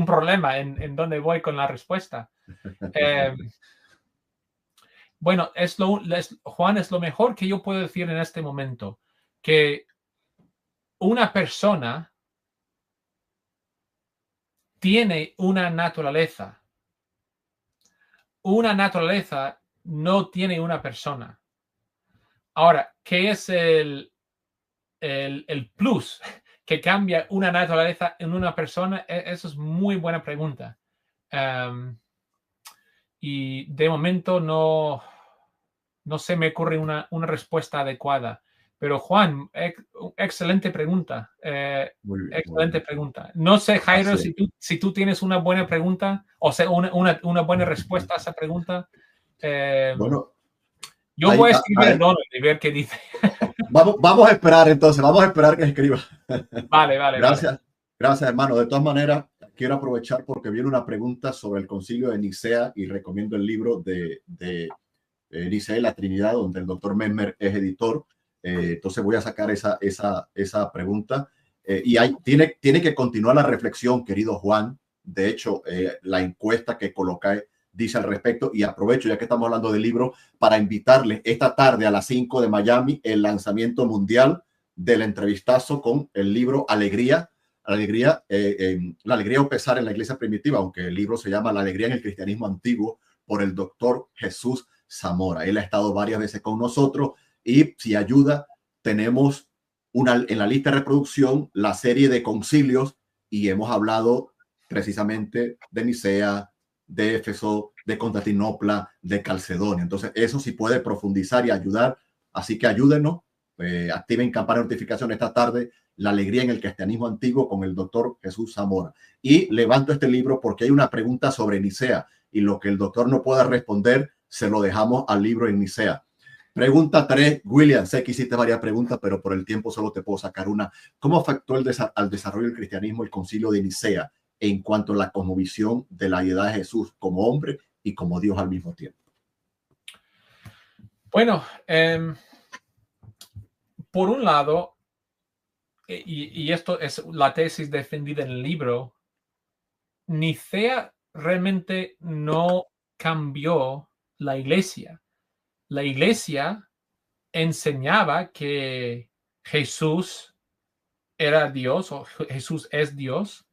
problema en dónde voy con la respuesta. Bueno, Juan, es lo mejor que yo puedo decir en este momento, que una persona tiene una naturaleza. Una naturaleza no tiene una persona. Ahora, ¿qué es el plus que cambia una naturaleza en una persona? Eso es muy buena pregunta. Y de momento no se me ocurre una respuesta adecuada. Pero Juan, excelente pregunta. Excelente pregunta. No sé, Jairo, si tú tienes una buena pregunta, o sea, una buena respuesta a esa pregunta. Bueno, yo voy a escribir el Donald y ver qué dice. Vamos a esperar entonces, vamos a esperar que escriba. Vale. Gracias, hermano. De todas maneras, quiero aprovechar porque viene una pregunta sobre el Concilio de Nicea y recomiendo el libro de Nicea y la Trinidad, donde el doctor Memmer es editor. Entonces voy a sacar esa pregunta. Y tiene que continuar la reflexión, querido Juan. De hecho, la encuesta que coloqué dice al respecto, y aprovecho, ya que estamos hablando del libro, para invitarles esta tarde a las 5 de Miami, el lanzamiento mundial del entrevistazo con el libro Alegría, la alegría o pesar en la iglesia primitiva, aunque el libro se llama La alegría en el cristianismo antiguo, por el doctor Jesús Zamora. Él ha estado varias veces con nosotros y si ayuda, tenemos en la lista de reproducción la serie de concilios y hemos hablado precisamente de Nicea, de Éfeso, de Constantinopla, de Calcedonia. Entonces, eso sí puede profundizar y ayudar. Así que ayúdenos, activen campana de notificación esta tarde, La alegría en el cristianismo antiguo con el doctor Jesús Zamora. Y levanto este libro porque hay una pregunta sobre Nicea y lo que el doctor no pueda responder, se lo dejamos al libro en Nicea. Pregunta 3, William, sé que hiciste varias preguntas, pero por el tiempo solo te puedo sacar una. ¿Cómo afectó al desarrollo del cristianismo el concilio de Nicea en cuanto a la cosmovisión de la deidad de Jesús como hombre y como Dios al mismo tiempo? Bueno, por un lado, y esto es la tesis defendida en el libro, Nicea realmente no cambió la iglesia. La iglesia enseñaba que Jesús era Dios o Jesús es Dios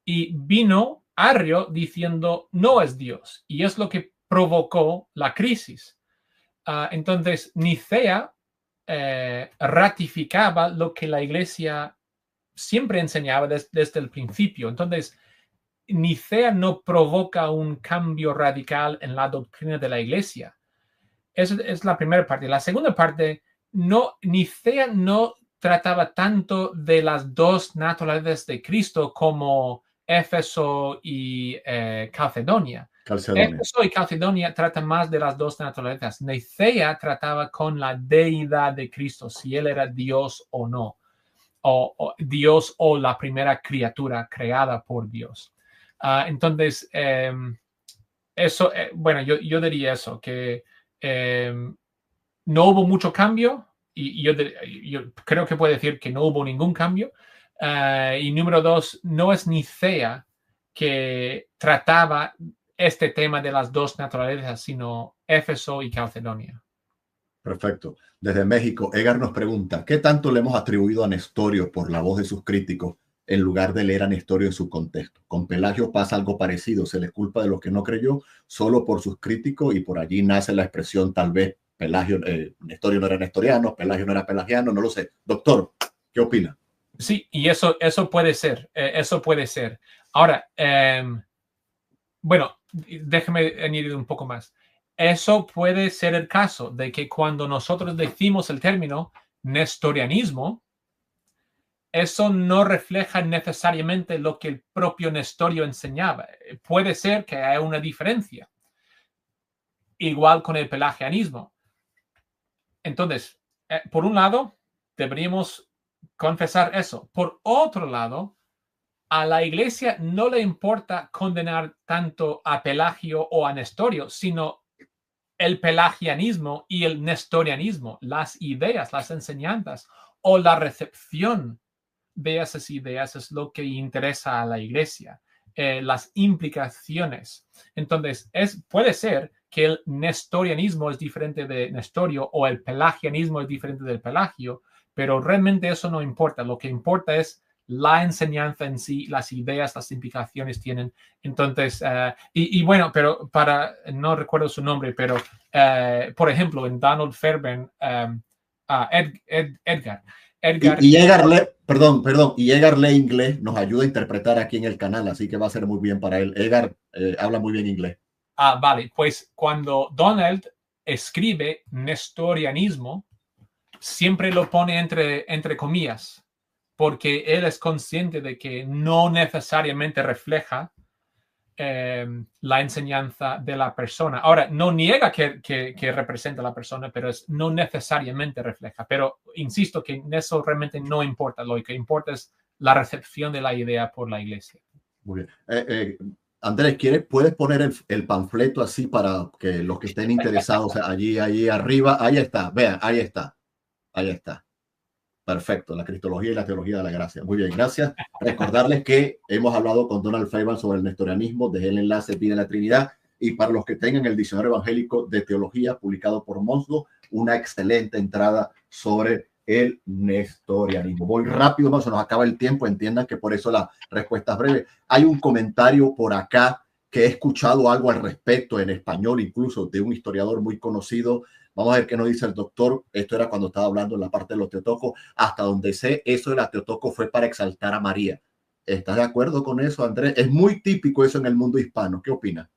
y vino Arrio diciendo no es Dios y es lo que provocó la crisis. Entonces Nicea ratificaba lo que la iglesia siempre enseñaba desde el principio. Entonces Nicea no provoca un cambio radical en la doctrina de la iglesia. Esa es la primera parte. La segunda parte, Nicea no trataba tanto de las dos naturalezas de Cristo como Éfeso y Calcedonia. Éfeso y Calcedonia tratan más de las dos naturalezas. Nicea trataba con la deidad de Cristo, si él era Dios o no, o Dios o la primera criatura creada por Dios. Entonces, eso, bueno, yo diría eso, que no hubo mucho cambio y yo creo que puedo decir que no hubo ningún cambio. Y número 2, no es Nicea que trataba este tema de las dos naturalezas, sino Éfeso y Calcedonia. Perfecto. Desde México, Edgar nos pregunta, ¿qué tanto le hemos atribuido a Nestorio por la voz de sus críticos en lugar de leer a Nestorio en su contexto? Con Pelagio pasa algo parecido, se le culpa de lo que no creyó solo por sus críticos y por allí nace la expresión tal vez Pelagio, Nestorio no era nestoriano, Pelagio no era pelagiano, no lo sé. Doctor, ¿qué opina? Sí, y eso puede ser, Ahora, bueno, déjeme añadir un poco más. Eso puede ser el caso de que cuando nosotros decimos el término nestorianismo, eso no refleja necesariamente lo que el propio Nestorio enseñaba. Puede ser que haya una diferencia. Igual con el pelagianismo. Entonces, por un lado, deberíamos confesar eso. Por otro lado, a la iglesia no le importa condenar tanto a Pelagio o a Nestorio, sino el pelagianismo y el nestorianismo, las ideas, las enseñanzas o la recepción de esas ideas es lo que interesa a la iglesia, las implicaciones. Entonces, puede ser que el nestorianismo es diferente de Nestorio o el pelagianismo es diferente del Pelagio, pero realmente eso no importa. Lo que importa es la enseñanza en sí, las ideas, las implicaciones tienen. Entonces, bueno, pero no recuerdo su nombre, pero por ejemplo, en Donald Fairbairn, Edgar. Y Edgar lee inglés, nos ayuda a interpretar aquí en el canal, así que va a ser muy bien para él. Edgar habla muy bien inglés. Vale, pues cuando Donald escribe nestorianismo, siempre lo pone entre comillas, porque él es consciente de que no necesariamente refleja la enseñanza de la persona. Ahora, no niega que representa a la persona, pero no necesariamente refleja. Pero insisto que eso realmente no importa. Lo que importa es la recepción de la idea por la iglesia. Muy bien. Andrés, ¿puedes poner el panfleto así para que los que estén interesados, allí arriba? Ahí está, vean, ahí está. Perfecto, la cristología y la teología de la gracia. Muy bien, gracias. Recordarles que hemos hablado con Donald Fairbairn sobre el nestorianismo, dejé el enlace, Vida en la Trinidad, y para los que tengan el Diccionario Evangélico de Teología publicado por Monsgo, una excelente entrada sobre el nestorianismo. Voy rápido, se nos acaba el tiempo, entiendan que por eso la respuesta es breve. Hay un comentario por acá que he escuchado algo al respecto en español, incluso de un historiador muy conocido. Vamos a ver qué nos dice el doctor. Esto era cuando estaba hablando en la parte de los Teotocos. Hasta donde sé, eso de la Teotocos fue para exaltar a María. ¿Estás de acuerdo con eso, Andrés? Es muy típico eso en el mundo hispano. ¿Qué opinas?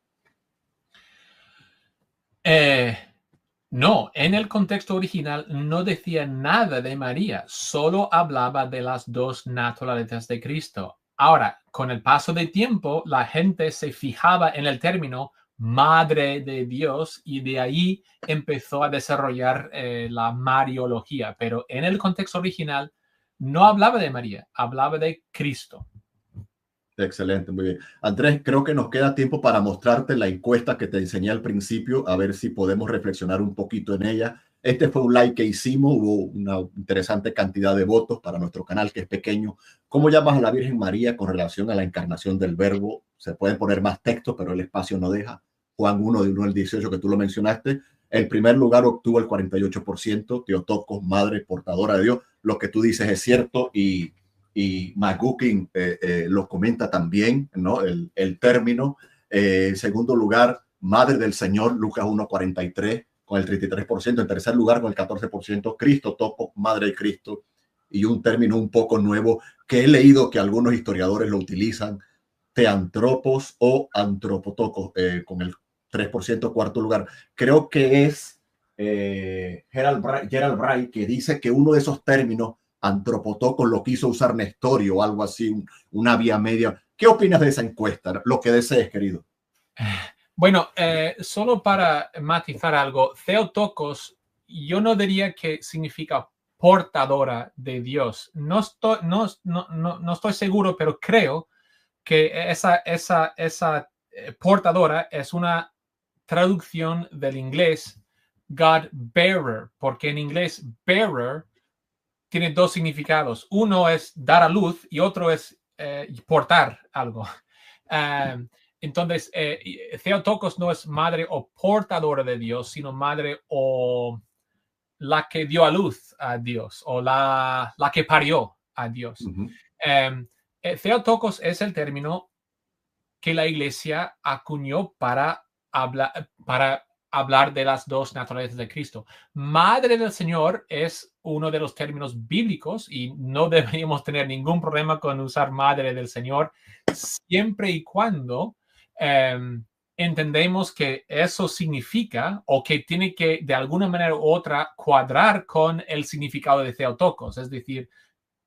No, en el contexto original no decía nada de María, solo hablaba de las dos naturalezas de Cristo. Ahora, con el paso del tiempo, la gente se fijaba en el término Madre de Dios y de ahí empezó a desarrollar la mariología, pero en el contexto original no hablaba de María, hablaba de Cristo. Excelente, muy bien. Andrés, creo que nos queda tiempo para mostrarte la encuesta que te enseñé al principio, a ver si podemos reflexionar un poquito en ella. Este fue un like que hicimos, hubo una interesante cantidad de votos para nuestro canal, que es pequeño. ¿Cómo llamas a la Virgen María con relación a la encarnación del Verbo? Se pueden poner más textos, pero el espacio no deja. Juan 1, de 1 al 18, que tú lo mencionaste. El primer lugar obtuvo el 48%, Teotocos, madre portadora de Dios. Lo que tú dices es cierto y McGuckin lo comenta también, ¿no? El término. Segundo lugar, Madre del Señor, Lucas 1:43, con el 33%. En tercer lugar, con el 14%, Cristo Toco, Madre de Cristo. Y un término un poco nuevo que he leído que algunos historiadores lo utilizan, Teantropos o Antropotocos, con el 3%, cuarto lugar. Creo que es Gerald Bray, que dice que uno de esos términos, Antropotocos, lo quiso usar Nestorio o algo así, una vía media. ¿Qué opinas de esa encuesta? Lo que desees, querido. Bueno, solo para matizar algo, Theotokos, yo no diría que significa portadora de Dios. No estoy seguro, pero creo que esa portadora es una traducción del inglés God bearer, porque en inglés bearer tiene dos significados. Uno es dar a luz y otro es portar algo. Entonces, Theotokos no es madre o portadora de Dios, sino madre o la que dio a luz a Dios o la que parió a Dios. Theotokos es el término que la iglesia acuñó para hablar de las dos naturalezas de Cristo. Madre del Señor es uno de los términos bíblicos y no deberíamos tener ningún problema con usar Madre del Señor siempre y cuando entendemos que eso significa o que tiene que de alguna manera u otra cuadrar con el significado de Theotokos. Es decir,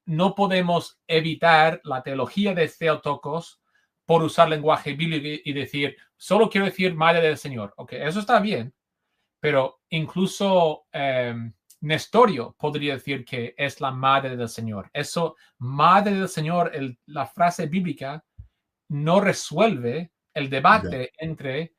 no podemos evitar la teología de Theotokos por usar lenguaje bíblico y decir, solo quiero decir Madre del Señor. Ok, eso está bien, pero incluso Nestorio podría decir que es la Madre del Señor. Eso, Madre del Señor, la frase bíblica no resuelve el debate entre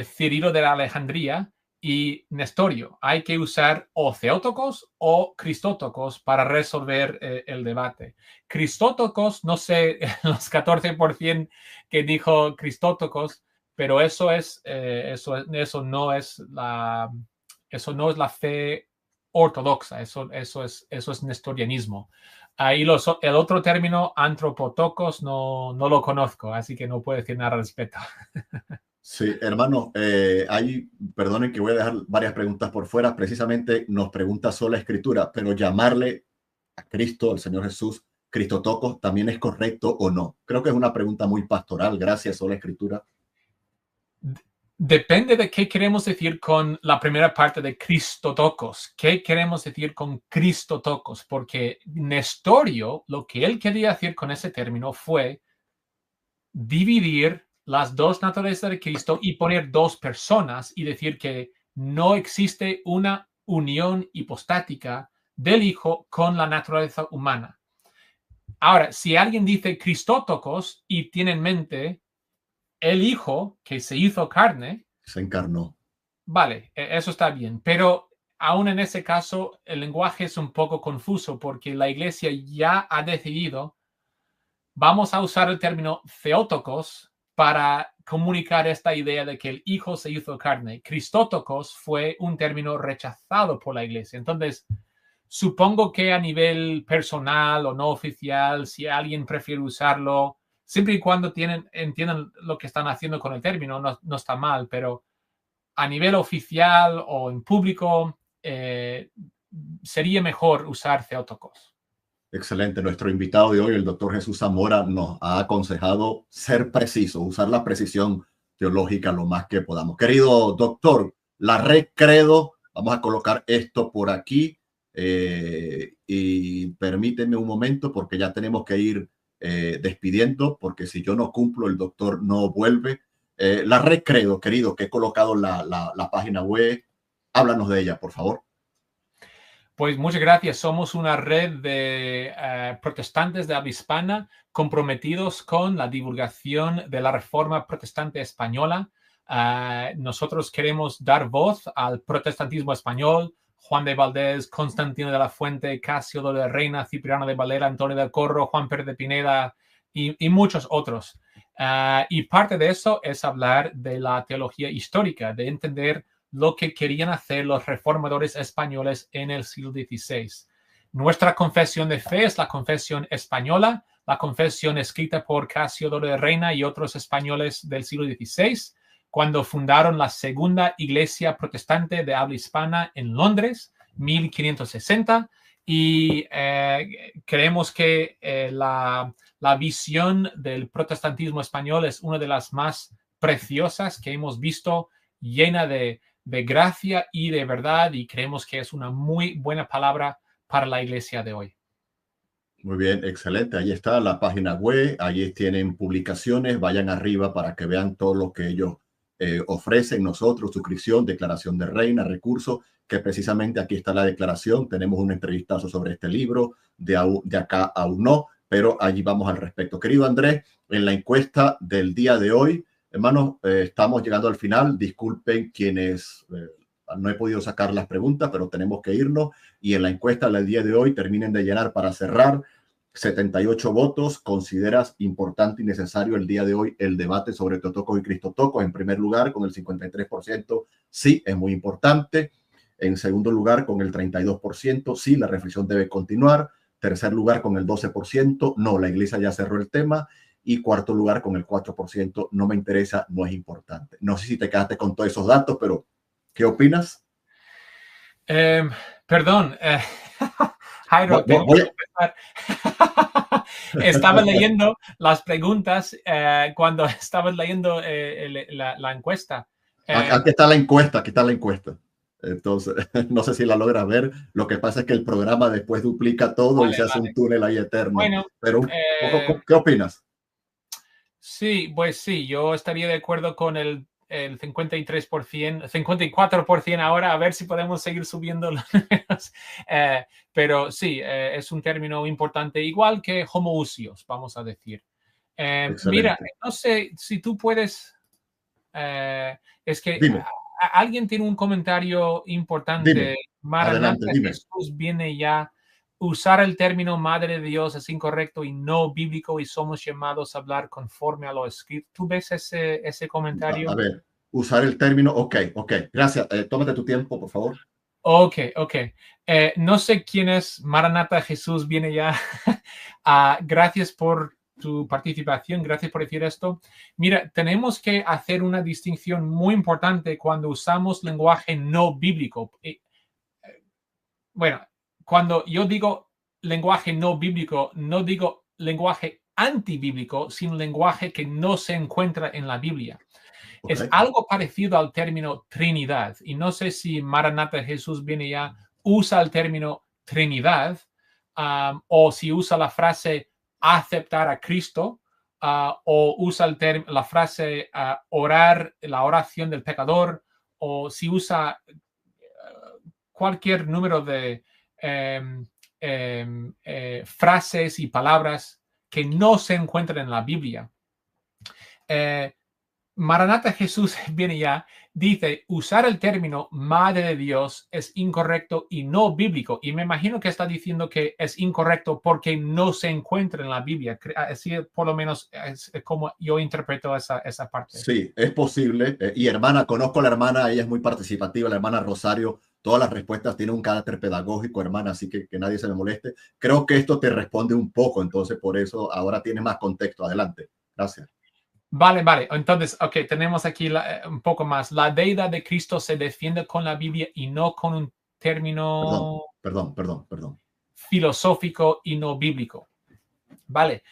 Cirilo de Alejandría y Nestorio. Hay que usar o Theotokos o Christotokos para resolver el debate. Christotokos, no sé los 14% que dijo Christotokos, pero eso no es la fe ortodoxa, eso es nestorianismo. Ahí el otro término, antropotokos, no lo conozco, así que no puedo decir nada al respecto. Sí, hermano, perdonen que voy a dejar varias preguntas por fuera. Precisamente nos pregunta sola Escritura, pero llamarle a Cristo, al Señor Jesús, Cristotokos, ¿también es correcto o no? Creo que es una pregunta muy pastoral. Gracias, sola Escritura. Depende de qué queremos decir con la primera parte de Cristotokos. ¿Qué queremos decir con Cristotokos? Porque Nestorio, lo que él quería decir con ese término fue dividir las dos naturalezas de Cristo y poner dos personas y decir que no existe una unión hipostática del Hijo con la naturaleza humana. Ahora, si alguien dice Cristotokos y tiene en mente el Hijo que se hizo carne, se encarnó. Vale, eso está bien, pero aún en ese caso el lenguaje es un poco confuso porque la Iglesia ya ha decidido, vamos a usar el término Theotokos para comunicar esta idea de que el Hijo se hizo carne. Christotokos fue un término rechazado por la Iglesia. Entonces, supongo que a nivel personal o no oficial, si alguien prefiere usarlo, siempre y cuando entiendan lo que están haciendo con el término, no está mal, pero a nivel oficial o en público sería mejor usar Theotokos. Excelente. Nuestro invitado de hoy, el doctor Jesús Zamora, nos ha aconsejado ser preciso, usar la precisión teológica lo más que podamos. Querido doctor, la red Credo, vamos a colocar esto por aquí y permíteme un momento porque ya tenemos que ir despidiendo, porque si yo no cumplo, el doctor no vuelve. La red Credo, querido, que he colocado la página web, háblanos de ella, por favor. Pues muchas gracias. Somos una red de protestantes de habla hispana comprometidos con la divulgación de la Reforma Protestante Española. Nosotros queremos dar voz al protestantismo español. Juan de Valdés, Constantino de la Fuente, Casio de Reina, Cipriano de Valera, Antonio del Corro, Juan Pérez de Pineda y muchos otros. Y parte de eso es hablar de la teología histórica, de entender lo que querían hacer los reformadores españoles en el siglo XVI. Nuestra confesión de fe es la confesión española, la confesión escrita por Casio de Reina y otros españoles del siglo XVI, cuando fundaron la segunda iglesia protestante de habla hispana en Londres, 1560, y creemos que la visión del protestantismo español es una de las más preciosas que hemos visto, llena de gracia y de verdad, y creemos que es una muy buena palabra para la iglesia de hoy. Muy bien, excelente. Ahí está la página web, allí tienen publicaciones, vayan arriba para que vean todo lo que ellos ofrecen nosotros, suscripción, declaración de reina, recursos, que precisamente aquí está la declaración, tenemos un entrevistazo sobre este libro, de acá aún no, pero allí vamos al respecto. Querido Andrés, en la encuesta del día de hoy, hermanos, estamos llegando al final. Disculpen quienes no he podido sacar las preguntas, pero tenemos que irnos. Y en la encuesta del día de hoy, terminen de llenar para cerrar. 78 votos. ¿Consideras importante y necesario el día de hoy el debate sobre Theotokos y Cristotokos? En primer lugar, con el 53%, sí, es muy importante. En segundo lugar, con el 32%, sí, la reflexión debe continuar. Tercer lugar, con el 12%, no, la iglesia ya cerró el tema. Y cuarto lugar, con el 4%, no me interesa, no es importante. No sé si te quedaste con todos esos datos, pero ¿Qué opinas? Perdón, Jairo, Voy a- estaba leyendo las preguntas cuando estabas leyendo la encuesta. Aquí está la encuesta, aquí está la encuesta. Entonces, no sé si la logras ver. Lo que pasa es que el programa después duplica todo y Vale, se hace vale. un túnel ahí eterno. Bueno, Pero un poco, ¿qué opinas? sí, pues sí, yo estaría de acuerdo con el 53%, 54% ahora, a ver si podemos seguir subiendo los números. Pero sí, es un término importante, igual que homoousios, vamos a decir. Mira, Excelente. no sé si tú puedes, es que Dime, alguien tiene un comentario importante. dime. Adelante, Maranata, dime. Jesús viene ya. Usar el término Madre de Dios es incorrecto y no bíblico y somos llamados a hablar conforme a lo escrito. ¿Tú ves ese comentario? A ver, usar el término. Ok. Gracias. Tómate tu tiempo, por favor. Ok. No sé quién es Maranata, Jesús viene ya. Gracias por tu participación, gracias por decir esto. Mira, tenemos que hacer una distinción muy importante cuando usamos lenguaje no bíblico. Bueno, cuando yo digo lenguaje no bíblico, no digo lenguaje antibíblico, sino lenguaje que no se encuentra en la Biblia. Ok. Es algo parecido al término Trinidad. Y no sé si Maranata Jesús viene ya, usa el término Trinidad o si usa la frase aceptar a Cristo o usa la frase orar, la oración del pecador, o si usa cualquier número de frases y palabras que no se encuentran en la Biblia. Maranata Jesús viene ya, dice, usar el término Madre de Dios es incorrecto y no bíblico. Y me imagino que está diciendo que es incorrecto porque no se encuentra en la Biblia. Así por lo menos es como yo interpreto esa parte. Sí, es posible. Y hermana, conozco a la hermana, ella es muy participativa, la hermana Rosario. Todas las respuestas tienen un carácter pedagógico, hermana, así que nadie se me moleste. Creo que esto te responde un poco, entonces por eso ahora tienes más contexto. Adelante. Gracias. Vale. Entonces, ok, tenemos aquí un poco más. La deidad de Cristo se defiende con la Biblia y no con un término Perdón. filosófico y no bíblico. Vale,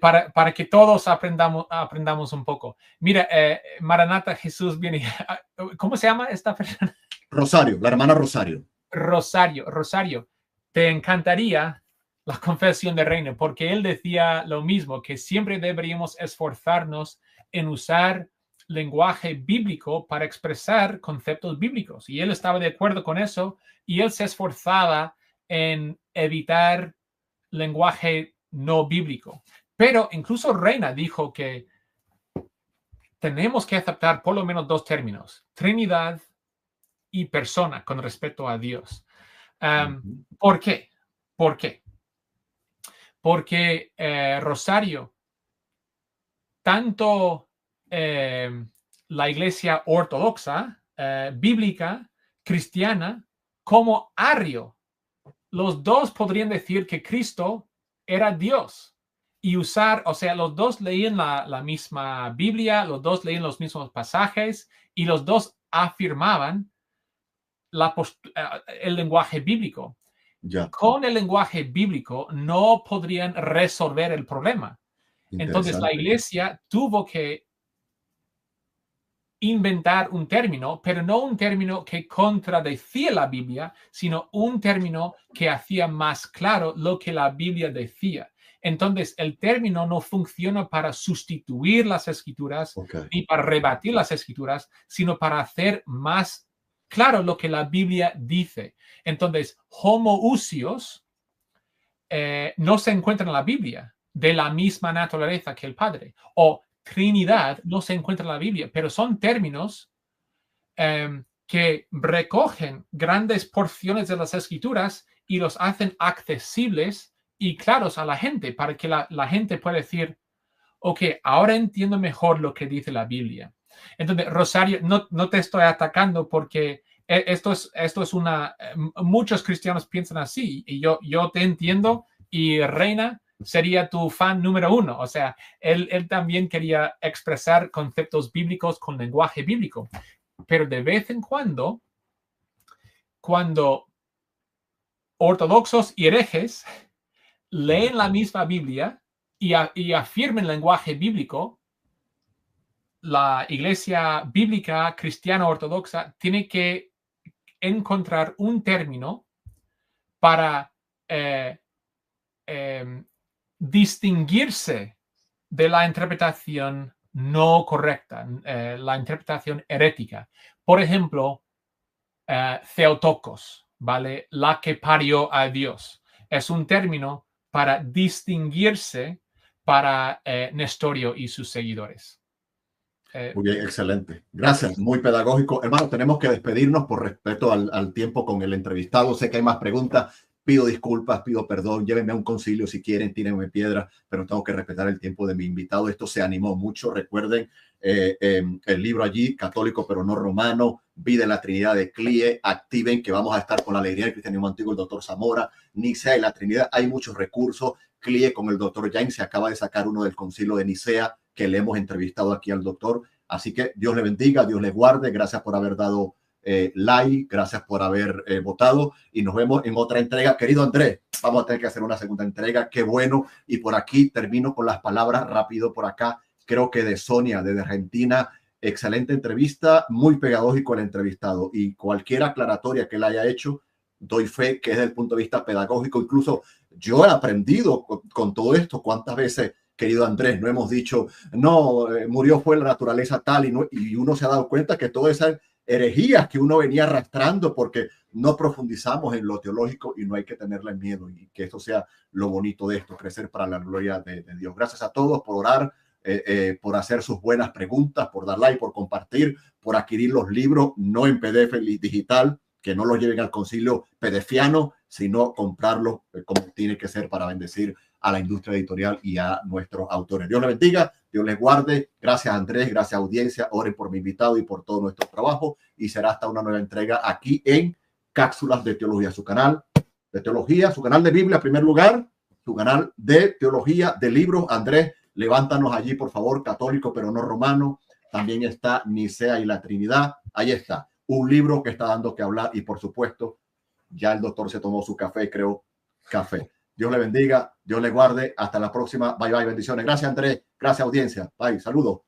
para que todos aprendamos un poco. Mira, Maranata Jesús viene. ¿Cómo se llama esta persona? Rosario, la hermana Rosario. Rosario, te encantaría la confesión de Reina, porque él decía lo mismo, que siempre deberíamos esforzarnos en usar lenguaje bíblico para expresar conceptos bíblicos. Y él estaba de acuerdo con eso y él se esforzaba en evitar lenguaje no bíblico. Pero incluso Reina dijo que tenemos que aceptar por lo menos dos términos, Trinidad y persona con respecto a Dios. ¿Por qué? Porque Rosario, tanto la iglesia ortodoxa, bíblica, cristiana, como ario, los dos podrían decir que Cristo era Dios y usar, o sea, los dos leían la misma Biblia, los dos leían los mismos pasajes y los dos afirmaban el lenguaje bíblico. Ya. Con el lenguaje bíblico no podrían resolver el problema. Entonces la iglesia tuvo que inventar un término, pero no un término que contradecía la Biblia, sino un término que hacía más claro lo que la Biblia decía. Entonces, el término no funciona para sustituir las escrituras ni para rebatir las escrituras, sino para hacer más claro lo que la Biblia dice. Entonces, homoousios no se encuentra en la Biblia de la misma naturaleza que el Padre, o Trinidad no se encuentra en la Biblia, pero son términos que recogen grandes porciones de las escrituras y los hacen accesibles y claros a la gente para que la gente pueda decir, ok, ahora entiendo mejor lo que dice la Biblia. Entonces, Rosario, no te estoy atacando porque esto es muchos cristianos piensan así y yo te entiendo y Reina sería tu fan número uno. O sea, él también quería expresar conceptos bíblicos con lenguaje bíblico. Pero de vez en cuando cuando ortodoxos y herejes leen la misma Biblia y afirmen lenguaje bíblico, la iglesia bíblica cristiana ortodoxa tiene que encontrar un término para distinguirse de la interpretación no correcta, la interpretación herética. Por ejemplo, Theotokos, ¿vale? La que parió a Dios. Es un término para distinguirse para Nestorio y sus seguidores. Muy bien, excelente. Gracias, muy pedagógico. Hermano, tenemos que despedirnos por respeto al tiempo con el entrevistado. Sé que hay más preguntas. Pido disculpas, pido perdón. Llévenme a un concilio si quieren, tírenme piedra, pero tengo que respetar el tiempo de mi invitado. Esto se animó mucho. Recuerden el libro allí, Católico pero no Romano, Vida en la Trinidad de Clie. Activen que vamos a estar con la alegría del cristianismo antiguo, el doctor Zamora, Nicea y la Trinidad. Hay muchos recursos. Clie con el doctor James, se acaba de sacar uno del concilio de Nicea, que le hemos entrevistado aquí al doctor. Así que Dios le bendiga, Dios le guarde. Gracias por haber dado like, gracias por haber votado y nos vemos en otra entrega. Querido Andrés, vamos a tener que hacer una segunda entrega. Qué bueno. Y por aquí termino con las palabras rápido por acá. Creo que de Sonia, desde Argentina, excelente entrevista, muy pedagógico el entrevistado y cualquier aclaratoria que él haya hecho, doy fe que es desde el punto de vista pedagógico. Incluso yo he aprendido con todo esto. ¿Cuántas veces, querido Andrés, no hemos dicho, no, murió fue la naturaleza tal y uno se ha dado cuenta que todas esas herejías que uno venía arrastrando porque no profundizamos en lo teológico y no hay que tenerle miedo y que esto sea lo bonito de esto, crecer para la gloria de Dios. Gracias a todos por orar, por hacer sus buenas preguntas, por dar like, por compartir, por adquirir los libros, no en PDF digital, que no los lleven al concilio pdfiano, sino comprarlos como tiene que ser para bendecir a la industria editorial y a nuestros autores. Dios les bendiga, Dios les guarde. Gracias Andrés, gracias audiencia. Oren por mi invitado y por todo nuestro trabajo y será hasta una nueva entrega aquí en Cápsulas de Teología, su canal de teología, su canal de Biblia en primer lugar, su canal de teología, de libros. Andrés, levántanos allí por favor, Católico pero no Romano. También está Nicea y la Trinidad. Ahí está, un libro que está dando que hablar y por supuesto ya el doctor se tomó su café, creo, café. Dios le bendiga, Dios le guarde. Hasta la próxima. Bye, bye, bendiciones. Gracias, Andrés. Gracias, audiencia. Bye, saludos.